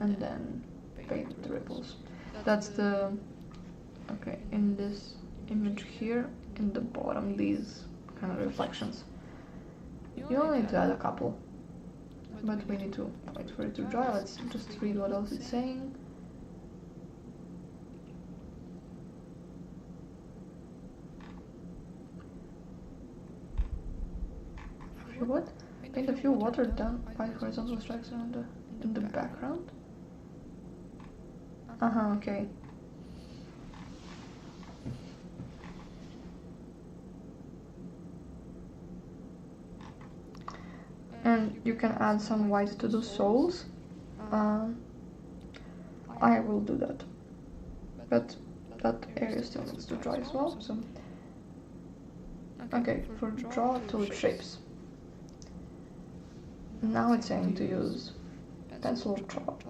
Speaker 1: and then paint with the ripples. That's the okay. In this image here, in the bottom, these kind of reflections. You only need to add a couple, but we need to wait for it to dry. Let's just read what else it's saying. What? Paint a few watered down white horizontal stripes in the background? Okay. And you can add some white to the soles. I will do that. But that area still needs to dry as well, so... Okay, for draw tulip shapes. Now it's saying to use pencil chalk.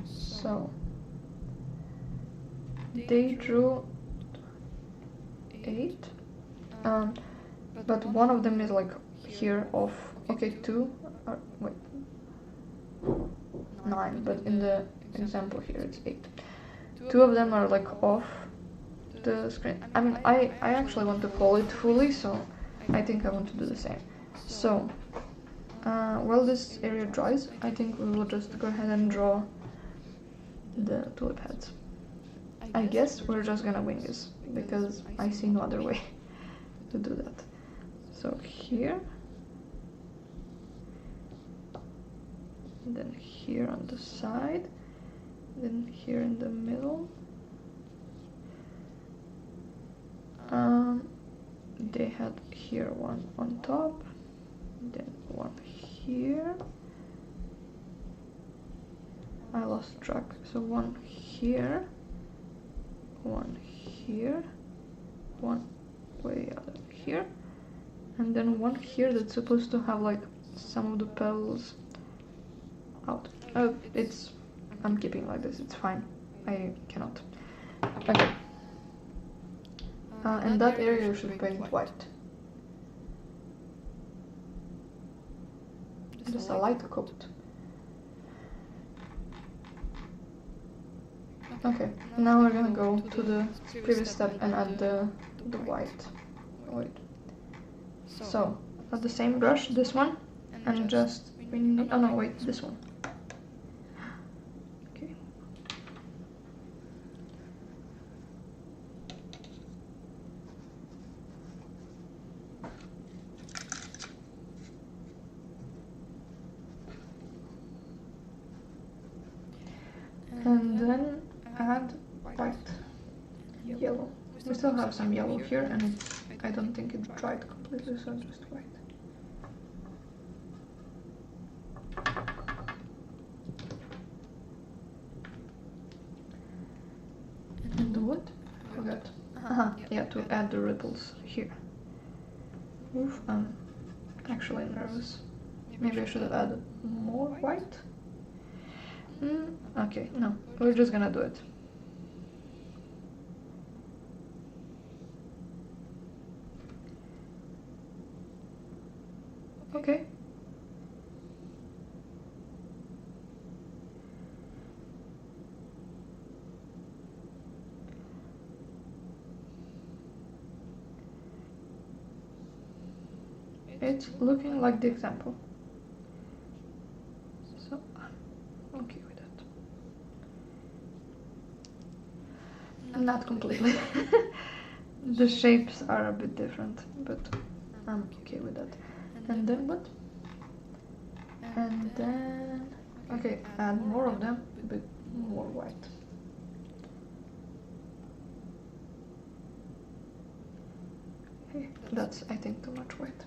Speaker 1: So they drew 8, but one of them is like here off. Okay, 2. Wait, 9, but in the example here it's 8. 2 of them are like off the screen. I mean, I actually want to follow it fully, so I think I want to do the same. So while this area dries, I think we will just go ahead and draw the tulip heads. I guess we're just gonna wing this because I see no other way to do that. So here, and then here on the side, then here in the middle. They had here one on top, then one here. I lost track. So one here, one here, one way other here, and then one here that's supposed to have like some of the petals out. Oh, I'm keeping like this, it's fine. I cannot. Okay. And that area you should paint white. Just a light coat. Okay, now we're gonna go to the previous step and add the white. Wait. So, at the same brush, this one, and just, we need, oh no, wait, this one. Okay. And then add white, yellow. We still have some yellow here, and I don't think it dried completely, so just white. And the what? Forgot. Yeah, to add the ripples here. Oof, I'm actually nervous. Maybe I should have added more white. Okay, no, we're just gonna do it. Okay. It's looking like the example. So, I'm okay with that. Not completely. The shapes are a bit different, but I'm okay with that. And then what? And then, okay, add more of them, but more white. Okay, that's, I think, too much white.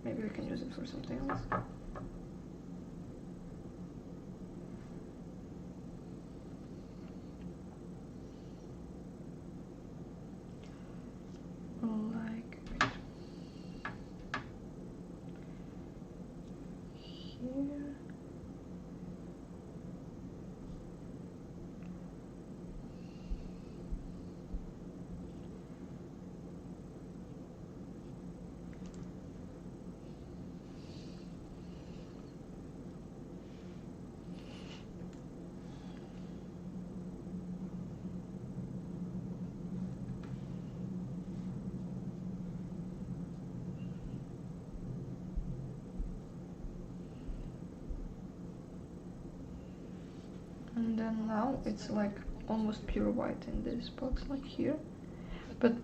Speaker 1: Maybe we can use it for something else. Like here. And then now it's like almost pure white in this box, like here. But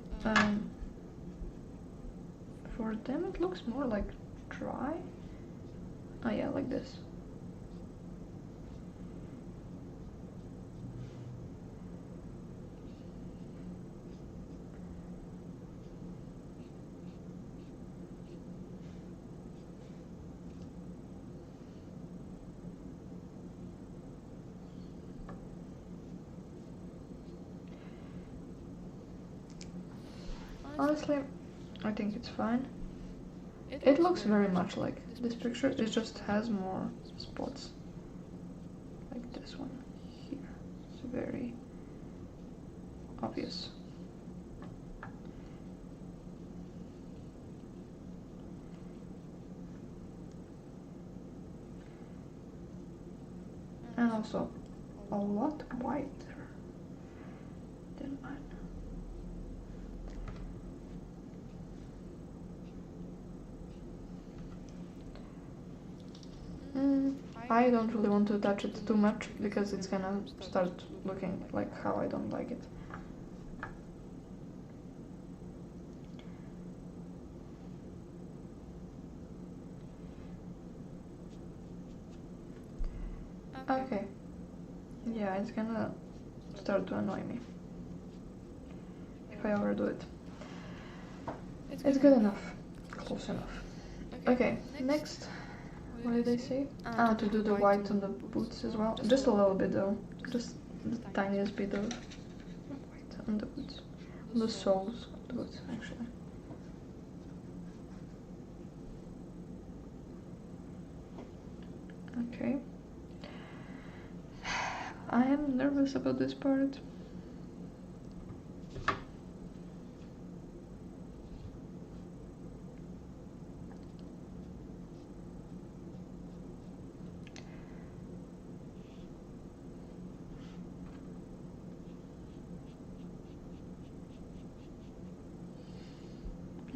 Speaker 1: for them it looks more like dry. Oh yeah, like this. Honestly, I think it's fine. It looks very much like this picture, it just has more spots. Like this one here. It's very obvious. And also a lot whiter than mine. I don't really want to touch it too much because it's gonna start looking like how I don't like it. Okay, it's gonna start to annoy me if I overdo it. It's good enough. Close enough. Okay, next. What did I say? To do the white on the boots as well. Just a little bit though. Just the tiniest bit of white on the boots. On the soles of the boots, actually. Okay. I am nervous about this part.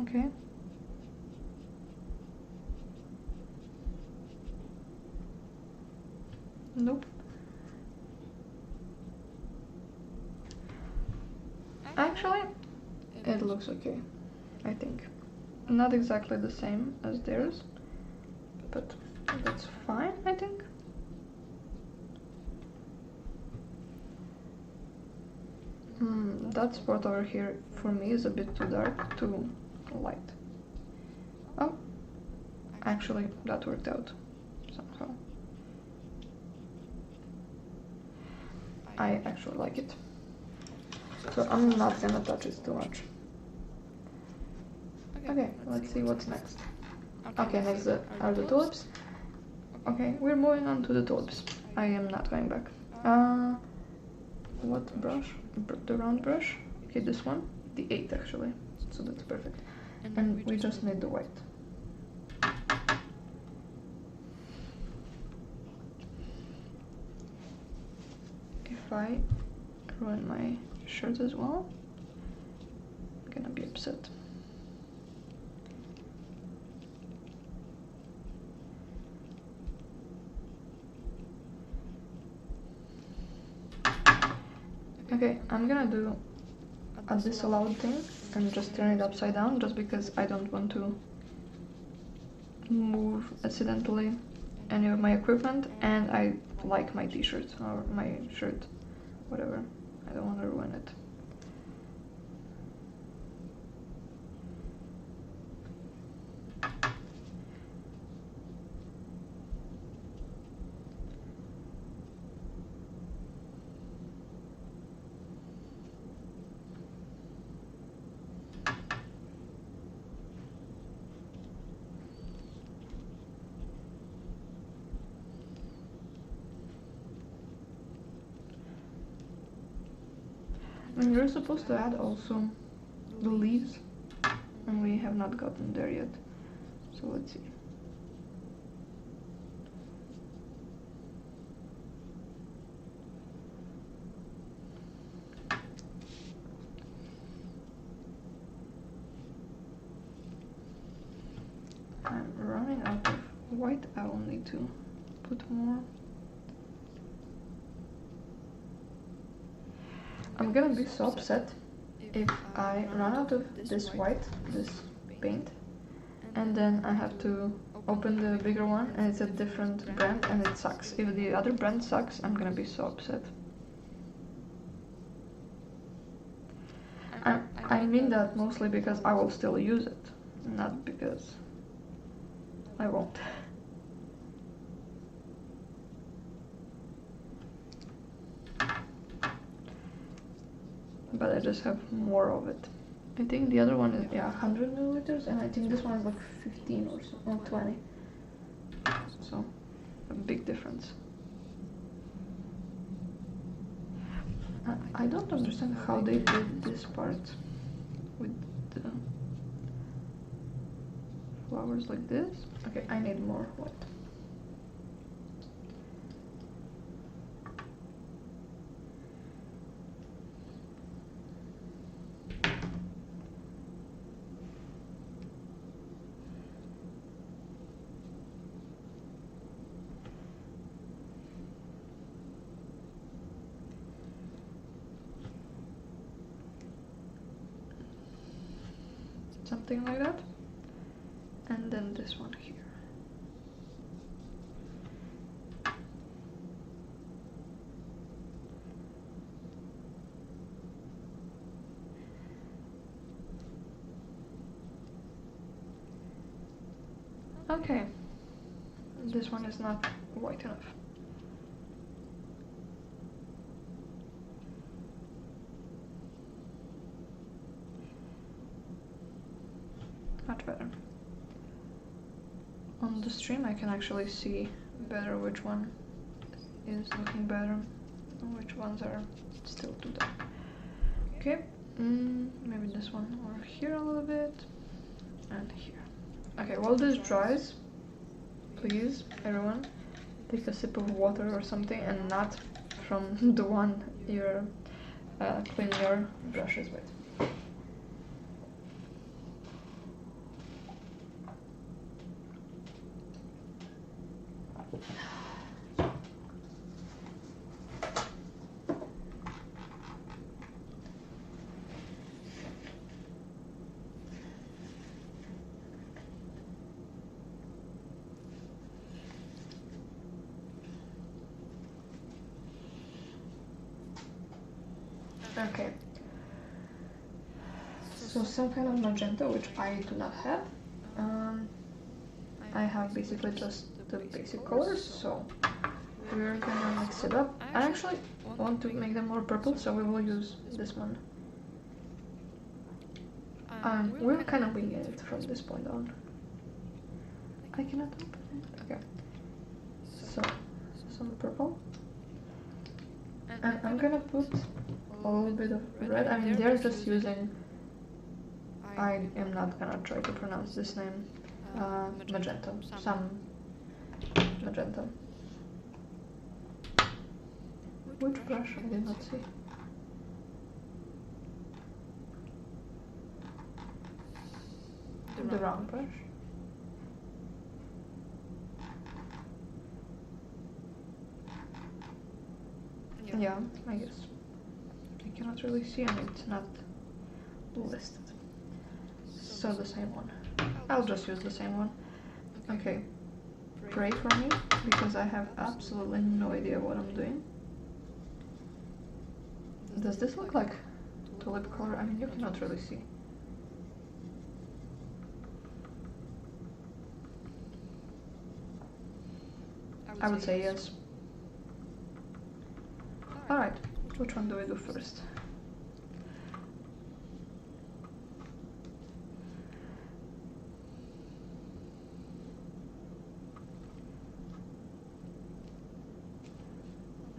Speaker 1: Okay. Nope. Actually, it looks okay, I think. Not exactly the same as theirs, but that's fine, I think. That spot over here for me is a bit too dark, too light. Oh, actually that worked out somehow. I actually like it. So I'm not gonna touch it too much. Okay, let's see what's next. Okay, next are the tulips. Okay, we're moving on to the tulips. I am not going back. What brush? The round brush? Okay, this one. The 8 actually. So that's perfect. And we just need the white. If I ruin my shirt as well, I'm gonna be upset. Okay, I'm gonna do a disallowed thing and just turn it upside down just because I don't want to move accidentally any of my equipment, and I like my t-shirt or my shirt, whatever. I don't want to ruin it. And you're supposed to add also the leaves, and we have not gotten there yet, so let's see. I'm running out of white. I will need to put more. I'm gonna be so upset if I run out of this white, this paint, and then I have to open the bigger one and it's a different brand and it sucks. If the other brand sucks, I'm gonna be so upset. I mean that mostly because I will still use it, not because I won't. But I just have more of it. I think the other one is 100 milliliters, and I think this one is like 15 or so, or 20. So a big difference. I don't understand how they did this part with the flowers like this. Okay, I need more white. Something like that, and then this one here. Okay, this one is not white enough. Much better. On the stream I can actually see better which one is looking better and which ones are still too dark. Okay, maybe this one or here a little bit and here. Okay, while this dries, please everyone take a sip of water or something, and not from the one you're cleaning your brushes with. Okay, so some kind of magenta, which I do not have. I have basically just the basic colors, so we're gonna mix it up. I actually want to make them more purple, so we will use this one. We're kind of winging it from this point on. I cannot open it. Okay, so some purple. And I'm gonna put a little bit of red. I mean, they're just using, I am not gonna try to pronounce this name, magenta, some magenta. Which brush? I did not see. The round brush. Yeah, I guess. I cannot really see, and it's not listed. So the same one. I'll just use the same one. Okay. Pray for me, because I have absolutely no idea what I'm doing. Does this look like tulip color? I mean, you cannot really see. I would say yes. Alright, which one do we do first?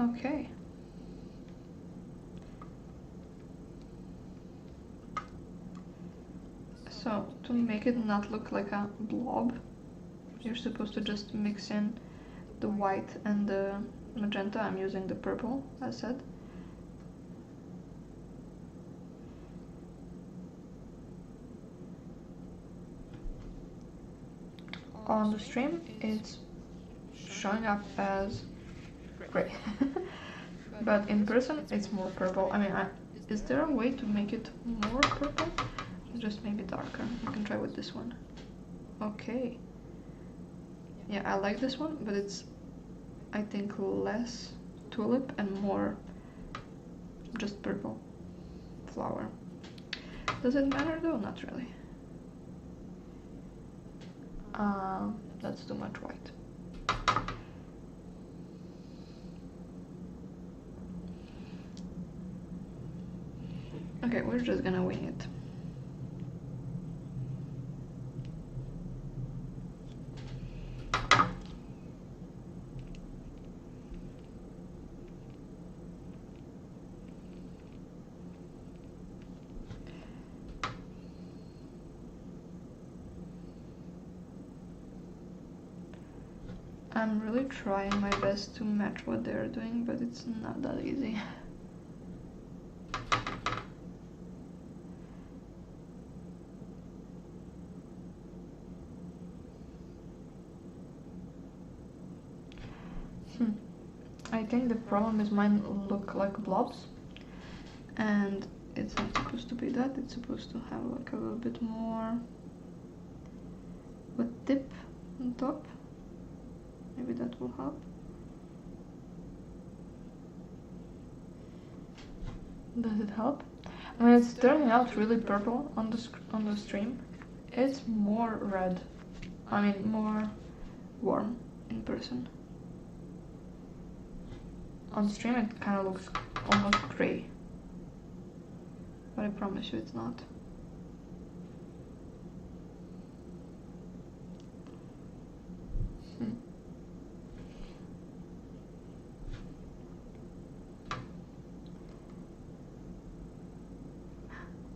Speaker 1: Okay. So, to make it not look like a blob, you're supposed to just mix in the white and the magenta. I'm using the purple, as said. On the stream, it's showing up as gray. But in person, it's more purple. I mean, is there a way to make it more purple? Just maybe darker. You can try with this one. Okay. Yeah, I like this one, but it's, I think, less tulip and more just purple flower. Does it matter though? Not really. That's too much white. Okay, we're just gonna wing it. I'm really trying my best to match what they're doing, but it's not that easy. I think the problem is mine look like blobs, and it's not supposed to be that. It's supposed to have like a little bit more of a tip on top. Maybe that will help. Does it help? I mean, it's turning out really purple on the stream. It's more red I mean, more warm in person. On stream it kind of looks almost gray, but I promise you it's not.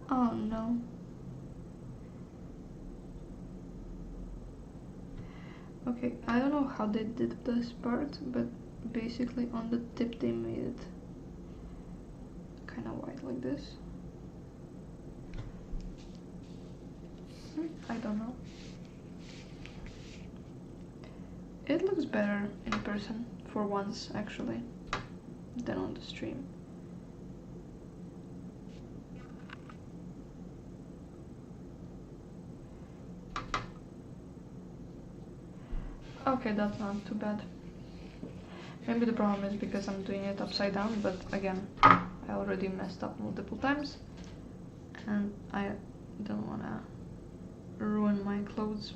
Speaker 1: Oh no. Okay, I don't know how they did this part, but basically on the tip they made it kind of white like this. I don't know. It looks better in person, for once actually, than on the stream. Okay, that's not too bad. Maybe the problem is because I'm doing it upside down, but again, I already messed up multiple times and I don't wanna ruin my clothes.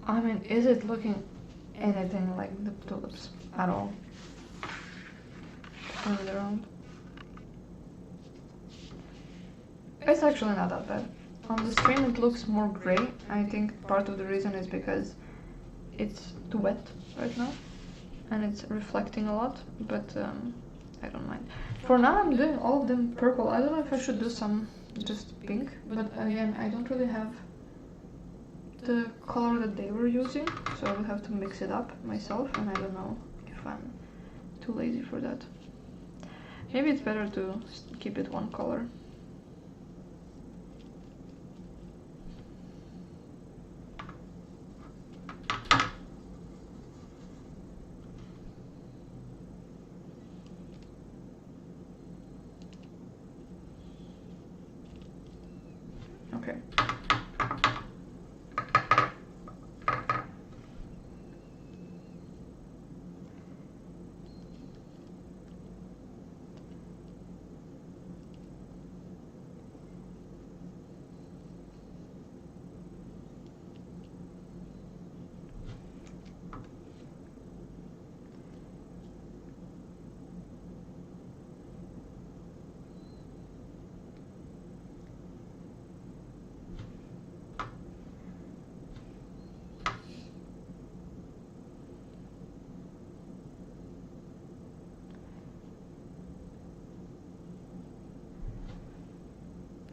Speaker 1: I mean, is it looking anything like the tulips at all? Turn it around. It's actually not that bad. On the stream it looks more gray. I think part of the reason is because it's too wet right now and it's reflecting a lot, but I don't mind. For now I'm doing all of them purple. I don't know if I should do some just pink, but again, I don't really have the color that they were using, so I will have to mix it up myself, and I don't know if I'm too lazy for that. Maybe it's better to keep it one color. Okay.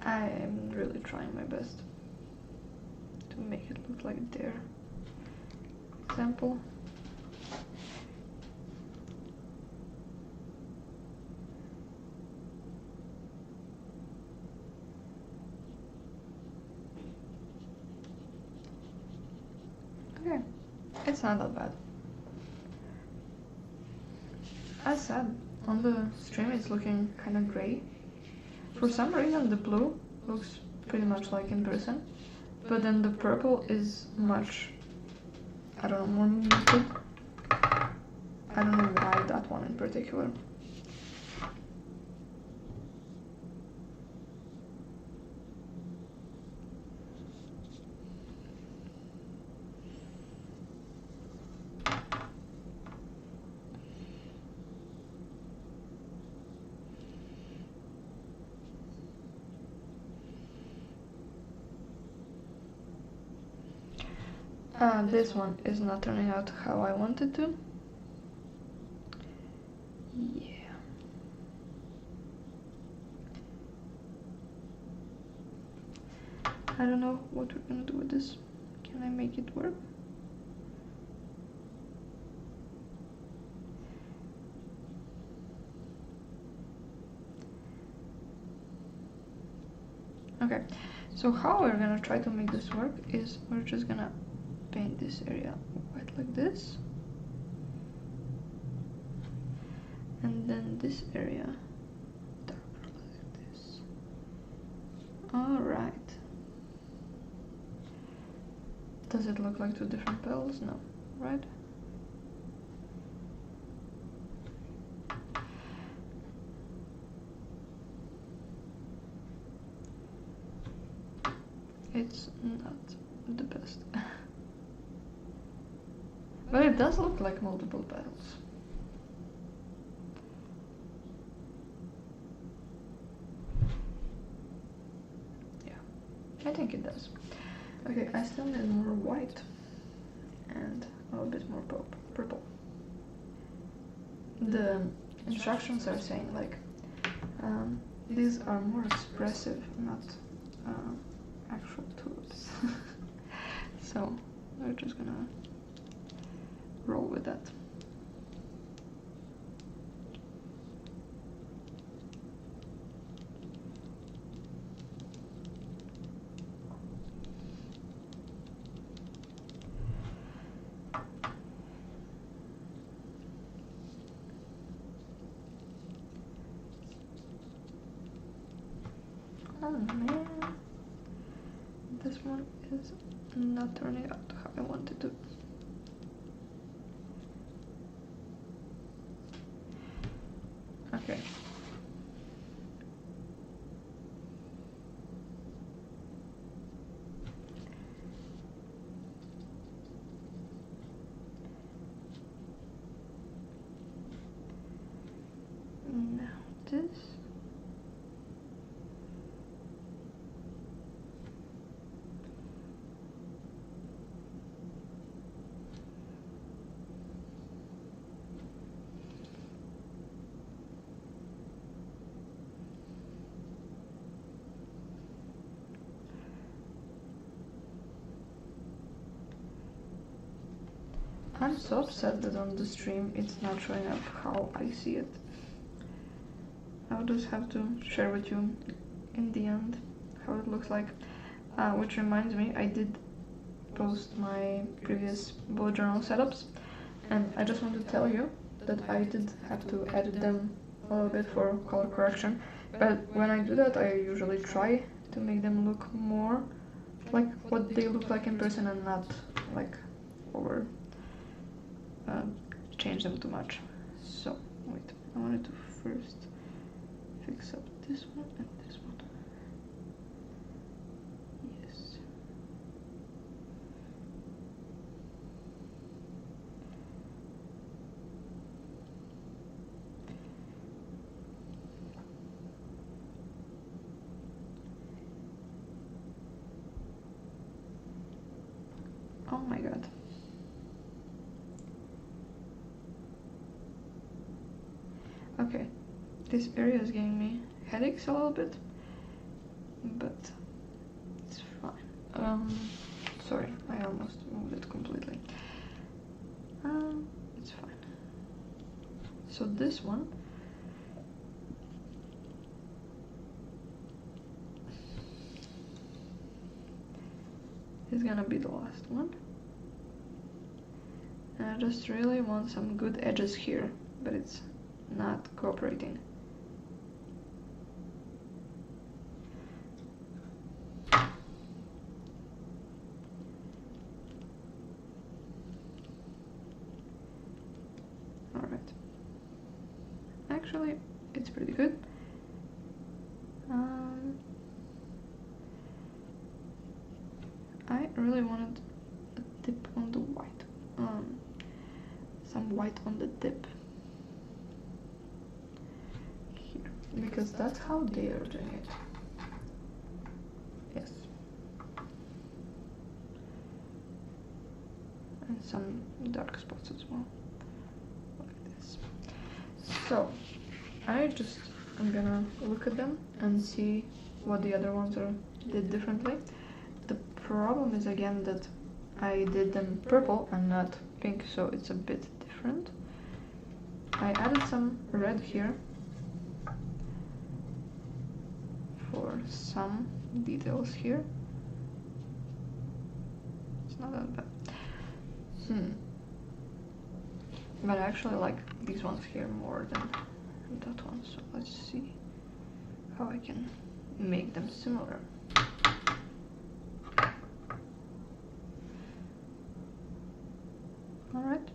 Speaker 1: I am really trying my best to make it look like their example. Okay, it's not that bad. As said, on the stream it's looking kind of gray. For some reason the blue looks pretty much like in person, but then the purple is much, I don't know, more muted. I don't know why that one in particular. This one is not turning out how I wanted to. Yeah. I don't know what we're gonna do with this. Can I make it work? Okay, so how we're gonna try to make this work is we're just gonna paint this area white like this, and then this area darker like this. Alright. Does it look like two different petals? No, right? It's not the best. But it does look like multiple petals. Yeah, I think it does. Okay, I still need more white and a little bit more purple. The instructions are saying like these are more expressive, not actual tulips. So we're just gonna roll with that. Oh man, this one is not turning out how I wanted to. Okay. Now this. I'm so upset that on the stream it's not showing up how I see it. I'll just have to share with you in the end how it looks like. Which reminds me, I did post my previous bullet journal setups, and I just want to tell you that I did have to edit them a little bit for color correction, but when I do that I usually try to make them look more like what they look like in person and not like over change them too much. So wait, I wanted to first fix up this one and this one. Yes. Oh my god. Okay, this area is giving me headaches a little bit, but it's fine. Sorry, I almost moved it completely. It's fine. So this one is gonna be the last one. And I just really want some good edges here, but it's not cooperating. Alright. Actually, it's pretty good. I really wanted a dip on the white. Some white on the dip. Because that's how they are doing it. Yes. And some dark spots as well. Like this. So, I'm gonna look at them and see what the other ones did differently. The problem is again that I did them purple and not pink, so it's a bit different. I added some red here for some details here. It's not that bad.
Speaker 2: But I actually like these ones here more than that one, so let's see how I can make them similar. Alright.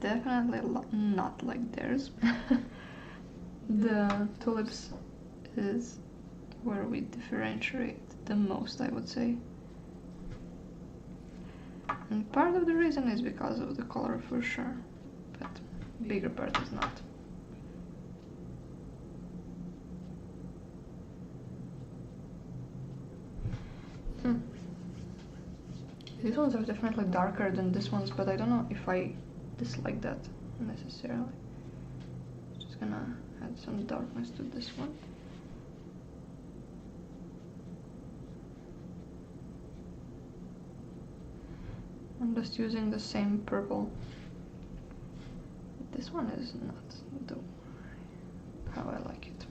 Speaker 2: Definitely not like theirs. The tulips is where we differentiate the most, I would say. And part of the reason is because of the color for sure, but bigger part is not. These ones are definitely darker than these ones, but I don't know if I dislike that necessarily. Just gonna add some darkness to this one. I'm just using the same purple. This one is not the how I like it.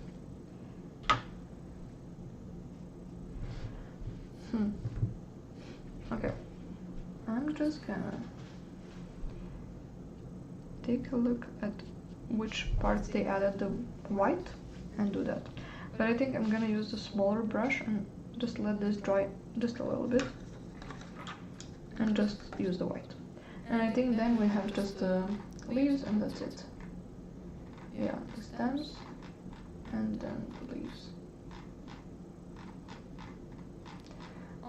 Speaker 2: Okay, I'm just gonna take a look at which parts they added the white and do that. But I think I'm gonna use the smaller brush and just let this dry just a little bit and just use the white. And I think then we have just the leaves and that's it. Yeah, the stems and then the leaves.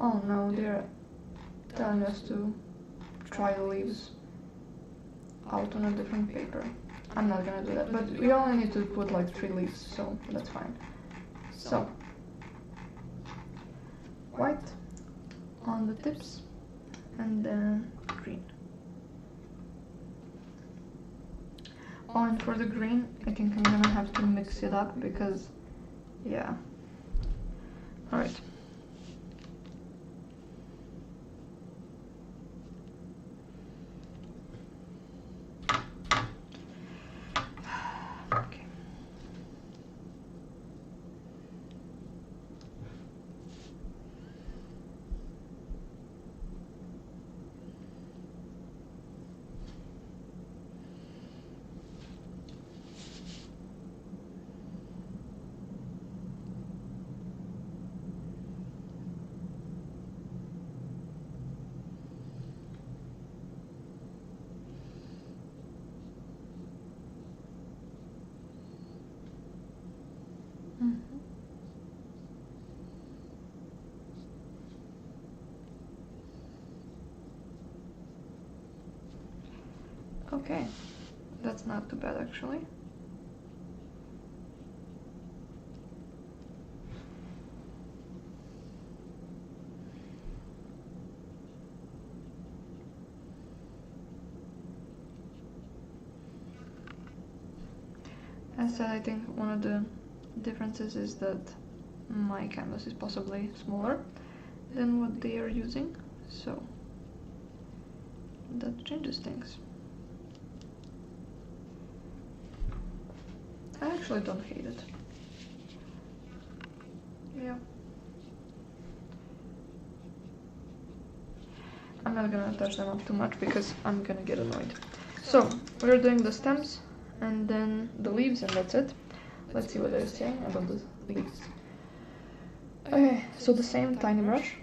Speaker 2: Oh no, they're telling us to try the leaves out on a different paper. I'm not gonna do that, but we only need to put like 3 leaves, so that's fine. So, white on the tips and then green. Oh, and for the green, I think I'm gonna have to mix it up because, yeah. Alright. Okay. Okay, that's not too bad actually. As said, I think one of the differences is that my canvas is possibly smaller than what they are using, so that changes things. I actually don't hate it. Yeah. I'm not gonna touch them up too much because I'm gonna get annoyed. So, we're doing the stems and then the leaves and that's it. Let's see what they're saying about the leaves. Okay, so the same tiny brush.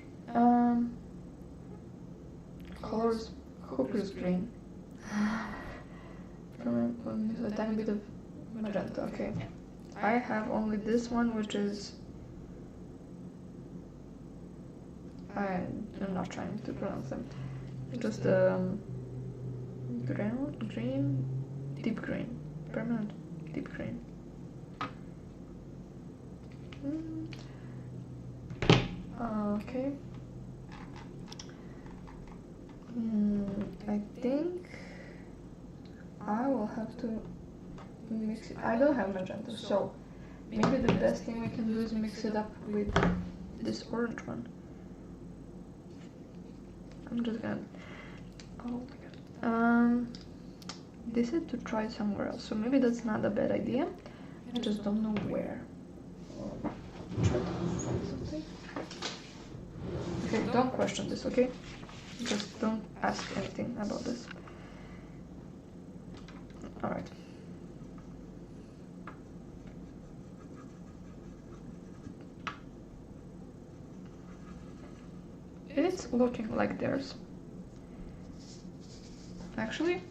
Speaker 2: Colors, Hooker's green. A tiny bit of magenta, okay. I have only this one, which is... I'm not trying to pronounce them. Just green, deep green, permanent deep green. Okay. I think I will have to mix it. I don't have magenta, so maybe the best thing we can do is mix it up with this orange one. I'm just gonna... Oh my god. decided to try somewhere else, so maybe that's not a bad idea. I just don't know where. Try to find something. Okay, don't question this, okay? Just don't ask anything about this. Alright. It's looking like theirs. Actually,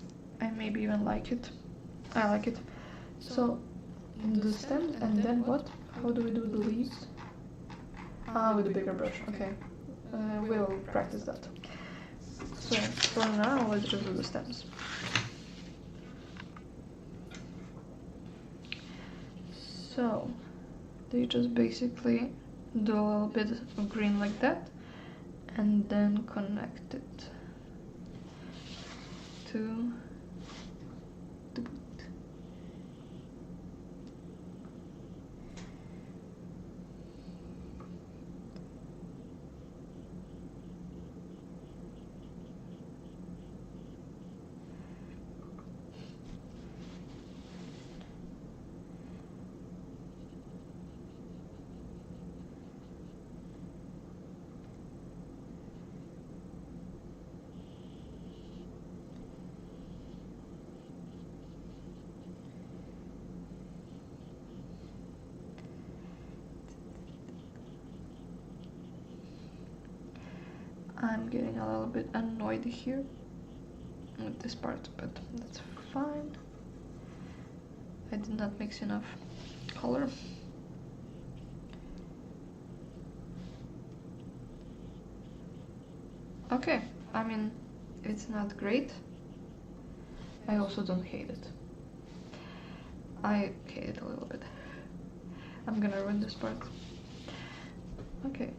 Speaker 2: I maybe even like it. I like it. So, the stems, and then what? How do we do the leaves? With a bigger brush, okay. We'll practice that. So, for now, let's just do the stems. So, they just basically do a little bit of green like that, and then connect it to the boot. I'm getting a little bit annoyed here with this part, but that's fine. I did not mix enough color. Okay, I mean, it's not great. I also don't hate it. I hate it a little bit. I'm gonna ruin this part. Okay.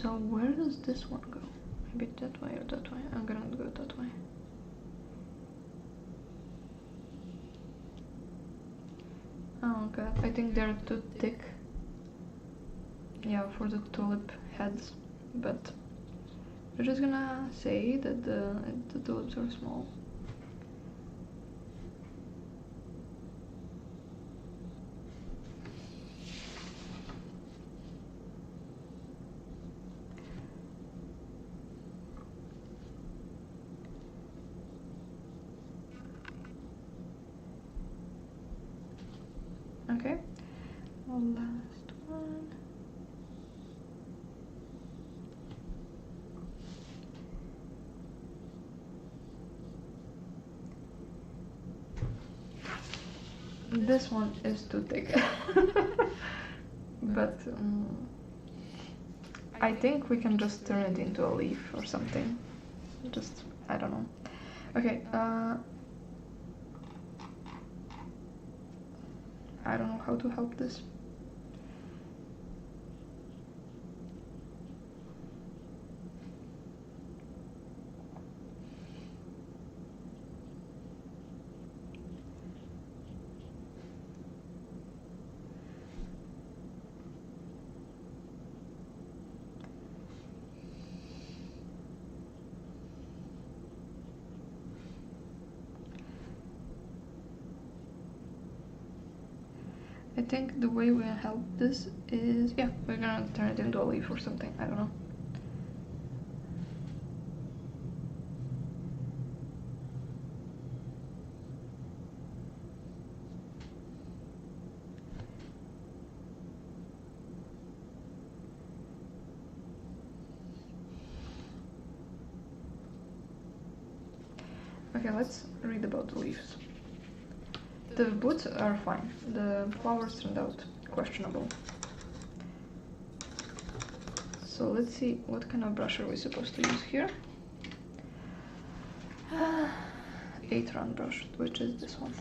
Speaker 2: So where does this one go? Maybe that way or that way? I'm gonna go that way. Oh god, I think they're too thick. Yeah, for the tulip heads, but we're just gonna say that the tulips are small. Okay, one last one. This one is too thick. But I think we can just turn it into a leaf or something. Just, I don't know. Okay, I don't know how to help this. I think the way we help this is, yeah, we're gonna turn it into a leaf or something, I don't know. Okay, let's read about the leaves. The boots are fine. The flowers turned out questionable. So let's see what kind of brush are we supposed to use here. 8 round brush, which is this one.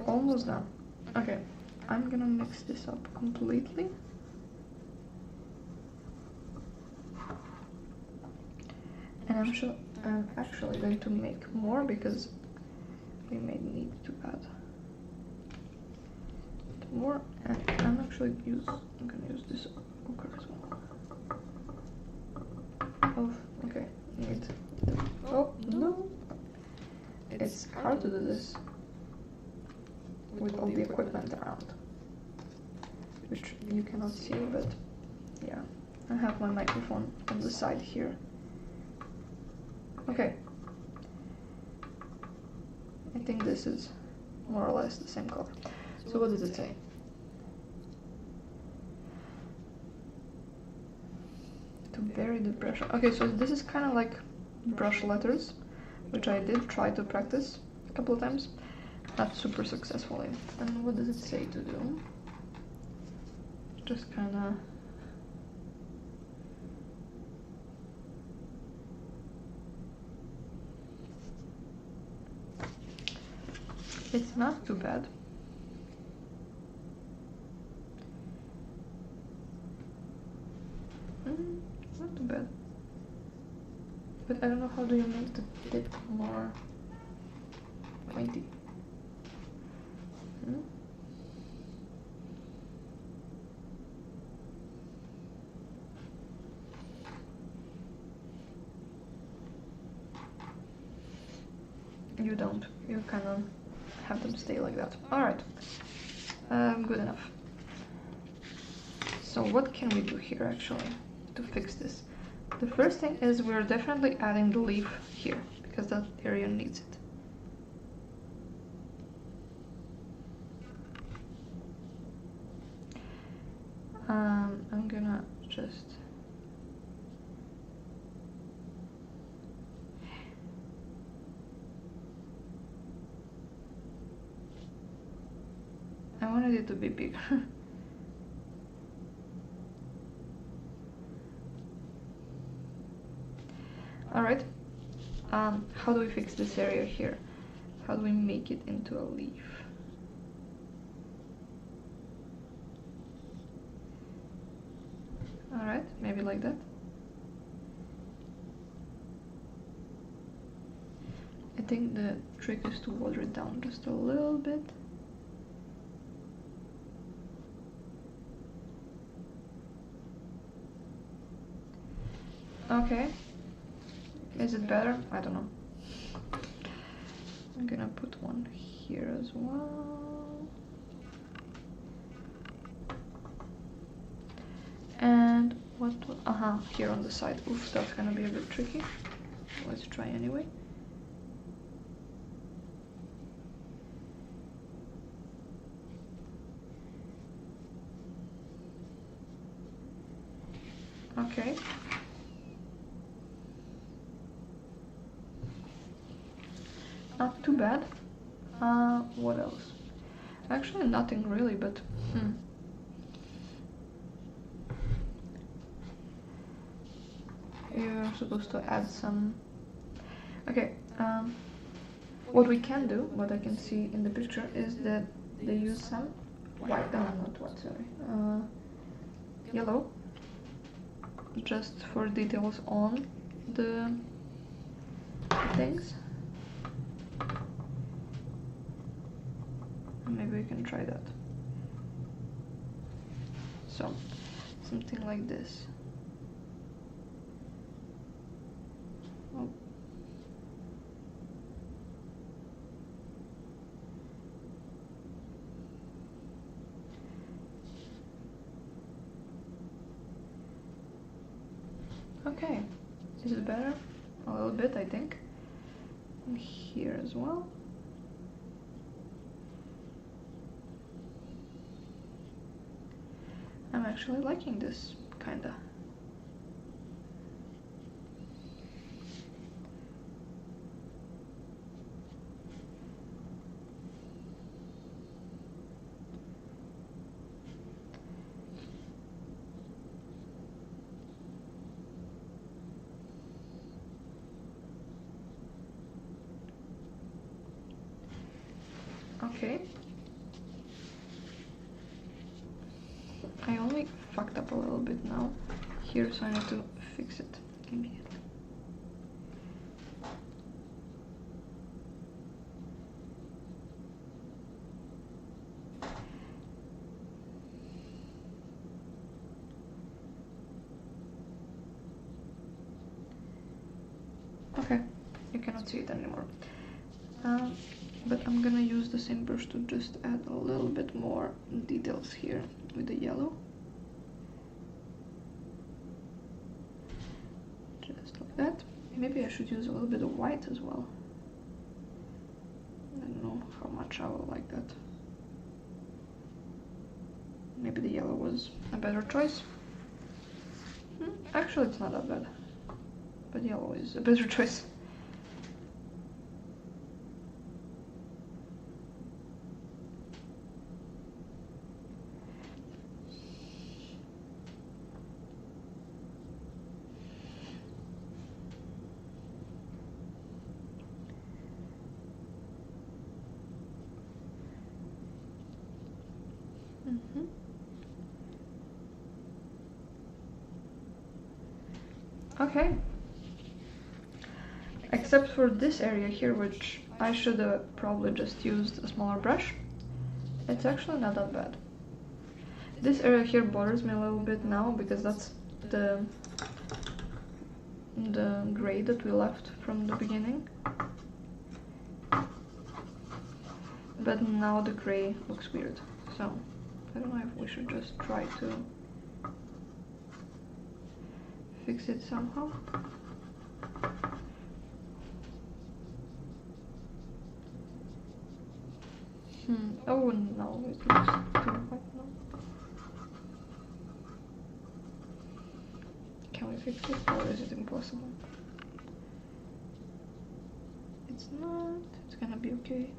Speaker 2: almost done. Okay, I'm gonna mix this up completely. And I'm actually going to make more because we may need to add more. And I'm gonna use this ochre as well. Oh, okay. Oh no! It's hard to do this with all the equipment around, which you cannot see, but yeah, I have my microphone on the side here. Okay, I think this is more or less the same color. So what does it say? To vary the brush. Okay, so this is kind of like brush letters, which I did try to practice a couple of times, not super successfully. And what does it say to do? Just kind of it's not too bad. Not too bad. But I don't know, how do you make the tip more pointy? You don't. You kind of have them stay like that. Alright. Good enough. So what can we do here actually to fix this? The first thing is we're definitely adding the leaf here because that area needs it. I'm gonna just I wanted it to be bigger. Alright, how do we fix this area here? How do we make it into a leaf? Alright, maybe like that. I think the trick is to water it down just a little bit. Okay. Is it better? I don't know. I'm gonna put one here as well. And what? Here on the side. Oof, that's gonna be a bit tricky. Let's try anyway. Okay. Not too bad. What else? Actually, nothing really, but you're supposed to add some. Okay. What we can do, what I can see in the picture, is that they use some white. Not white. Sorry. Yellow. Just for details on the things. Maybe we can try that. So, something like this. Oh. Okay, is it better? A little bit, I think. And here as well. I'm actually liking this, kinda. Okay, I only fucked up a little bit now here, so I need to fix it immediately. Okay, you cannot see it anymore. But I'm gonna use the same brush to just add a little bit more details here with the yellow. Just like that. Maybe I should use a little bit of white as well. I don't know how much I will like that. Maybe the yellow was a better choice. Actually, it's not that bad. But yellow is a better choice. Okay. Except for this area here, which I should have probably just used a smaller brush. It's actually not that bad. This area here bothers me a little bit now because that's the gray that we left from the beginning. But now the gray looks weird, so I don't know if we should just try to fix it somehow. Oh no, it looks too white now. Can we fix it, or is it impossible? It's not, it's gonna be okay.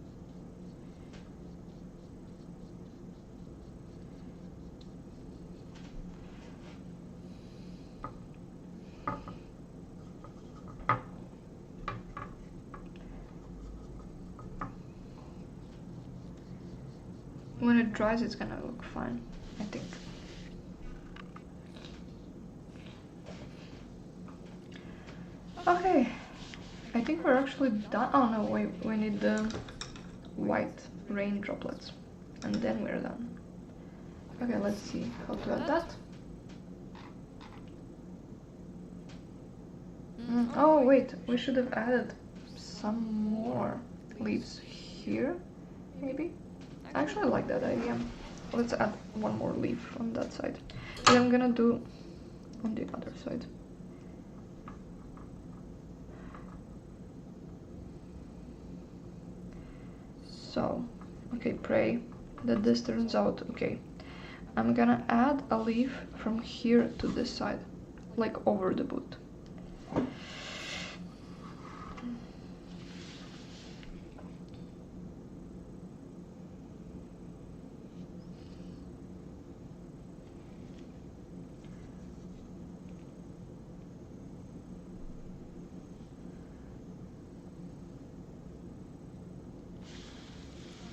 Speaker 2: When it dries, it's gonna look fine, I think. Okay, I think we're actually done. Oh no, wait, we need the white rain droplets, and then we're done. Okay, let's see how to add that. Oh wait, we should have added some more leaves here, maybe? I actually like that idea. Let's add one more leaf on that side. And I'm gonna do on the other side. So, okay, pray that this turns out okay. I'm gonna add a leaf from here to this side, like over the boot.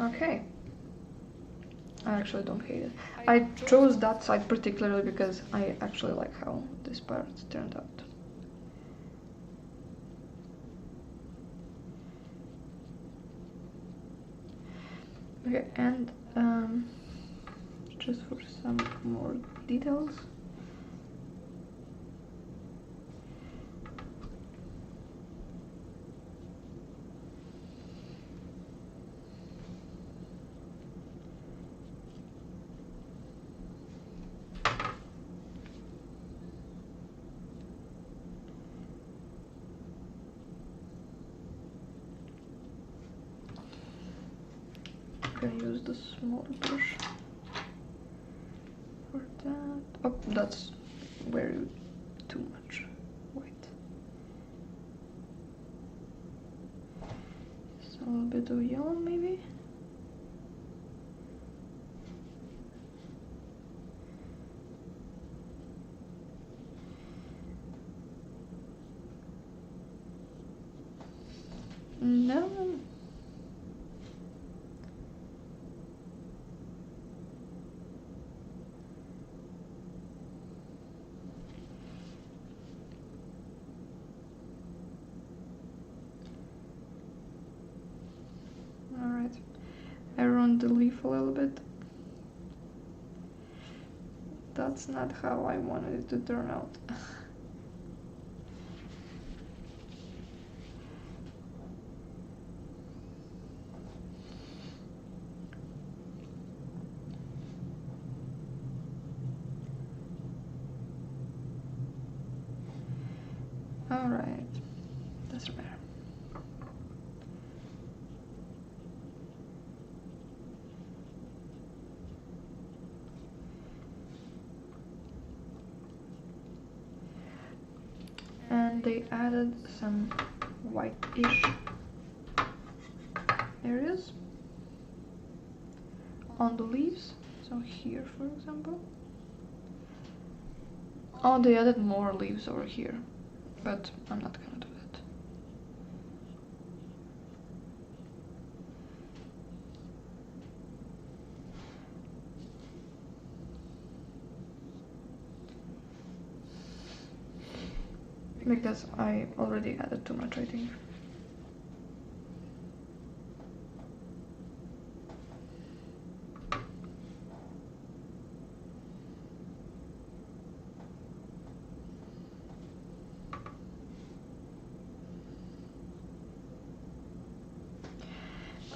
Speaker 2: Okay. I actually don't hate it. I chose that side particularly because I actually like how this part turned out. Okay, and just for some more details. I'm gonna use the small brush for that. Oh, that's very too much white. Just a little bit of yellow, maybe. No. the leaf a little bit. That's not how I wanted it to turn out. Alright, doesn't matter. And they added some white-ish areas on the leaves. So here, for example. Oh, they added more leaves over here, but I'm not gonna do that. Because I already added too much, I think.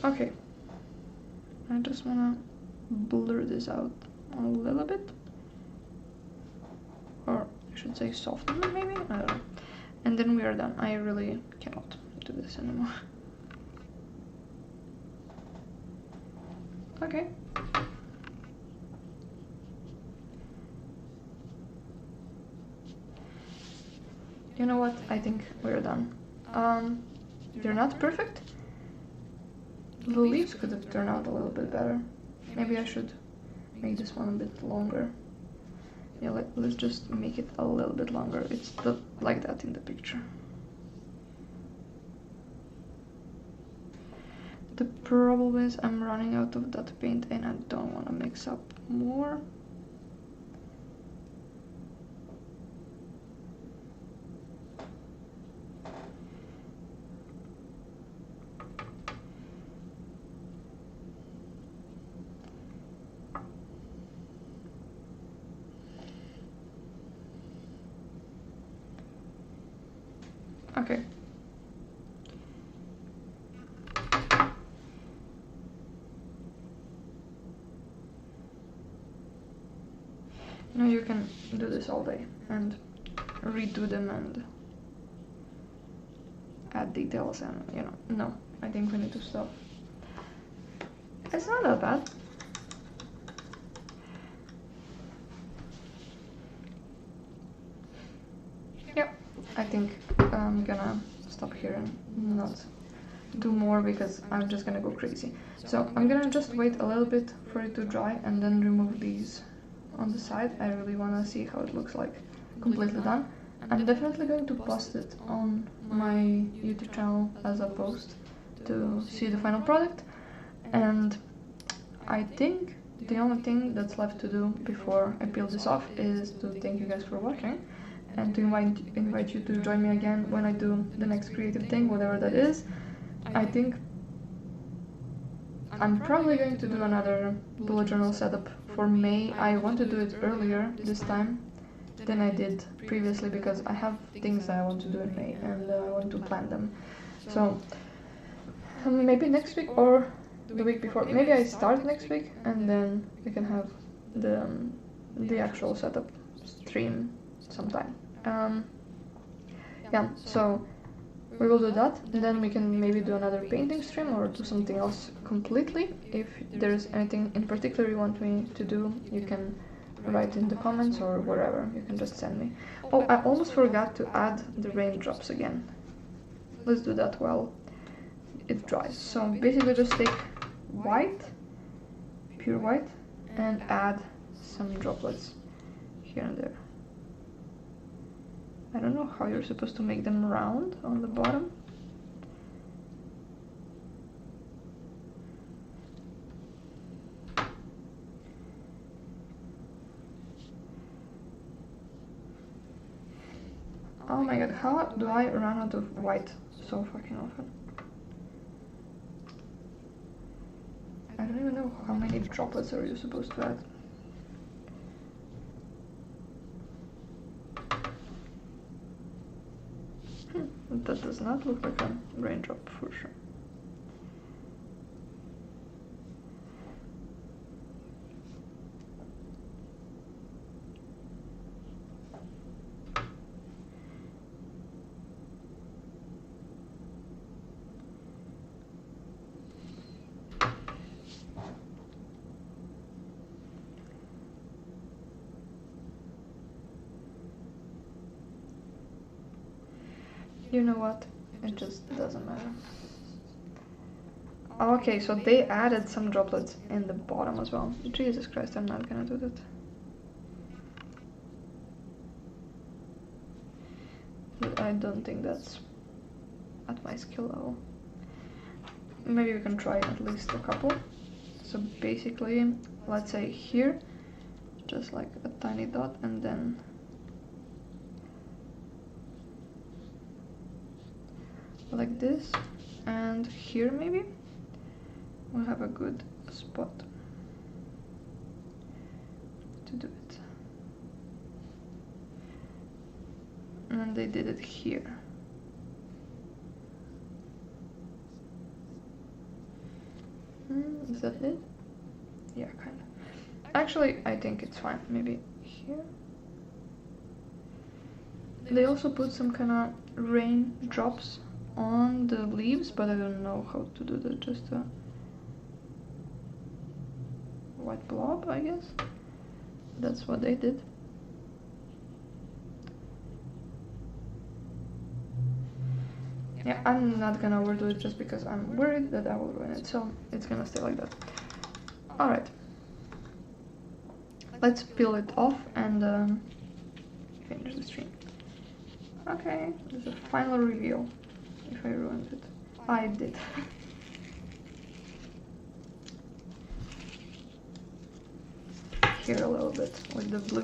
Speaker 2: Okay, I just wanna blur this out a little bit, or I should say soften it maybe, I don't know. And then we are done. I really cannot do this anymore. Okay. You know what? I think we're done. They're not perfect. The leaves could have turned out a little bit better. Maybe I should make this one a bit longer. Yeah, let's just make it a little bit longer. It's like that in the picture. The problem is I'm running out of that paint and I don't want to mix up more. Okay. Now you can do this all day and redo them and add details and, you know, no, I think we need to stop. It's not that bad. Yep, I think I'm gonna stop here and not do more because I'm just gonna go crazy. So I'm gonna just wait a little bit for it to dry and then remove these on the side. I really wanna see how it looks like completely done. I'm definitely going to post it on my YouTube channel as a post to see the final product, and I think the only thing that's left to do before I peel this off is to thank you guys for watching and to invite you to join me again when I do the next creative thing, whatever that is. I think I'm probably going to do another bullet journal setup for May. I want to do it earlier this time than I did previously because I have things that I want to do in May and I want to plan them. So maybe next week or the week before. Maybe I start next week and then we can have the actual setup stream sometime. Yeah, so we will do that, and then we can maybe do another painting stream or do something else completely. If there's anything in particular you want me to do, you can write in the comments or wherever. You can just send me. Oh, I almost forgot to add the raindrops again. Let's do that while it dries. So basically just take white, pure white, and add some droplets here and there. I don't know how you're supposed to make them round on the bottom. Oh my god, how do I run out of white so fucking often? I don't even know how many droplets are you supposed to add. That does not look like a raindrop for sure. You know what? It just doesn't matter. Okay, so they added some droplets in the bottom as well. Jesus Christ, I'm not gonna do that. I don't think that's at my skill level. Maybe we can try at least a couple. So basically, let's say here, just like a tiny dot, and then like this, and here maybe we'll have a good spot to do it. And they did it here. Is that it? Yeah, kind of. Actually, I think it's fine. Maybe here. They also put some kind of rain drops on the leaves, but I don't know how to do that. Just a white blob, I guess. That's what they did. Yeah, I'm not gonna overdo it just because I'm worried that I will ruin it, so it's gonna stay like that. Alright. Let's peel it off and finish the stream. Okay, there's a final reveal. If I ruined it. I did. Here a little bit with the blue.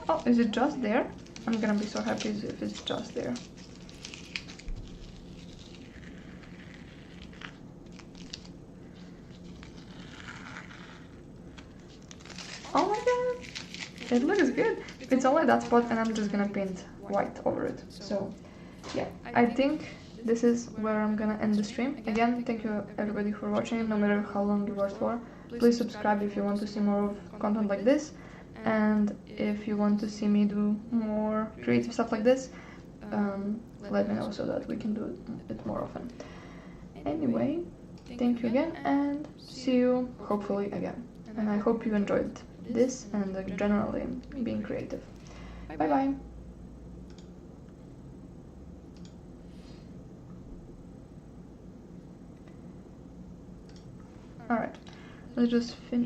Speaker 2: Oh, is it just there? I'm gonna be so happy if it's just there. Oh my god! It looks good! It's only that spot and I'm just gonna paint white over it. So, yeah. I think this is where I'm gonna end the stream. Again, thank you everybody for watching, no matter how long you watched for. Please subscribe if you want to see more of content like this. And if you want to see me do more creative stuff like this, let me know so that we can do it more often. Anyway, thank you again and see you hopefully again. And I hope you enjoyed this and generally being creative. Bye bye! Alright, let's just finish.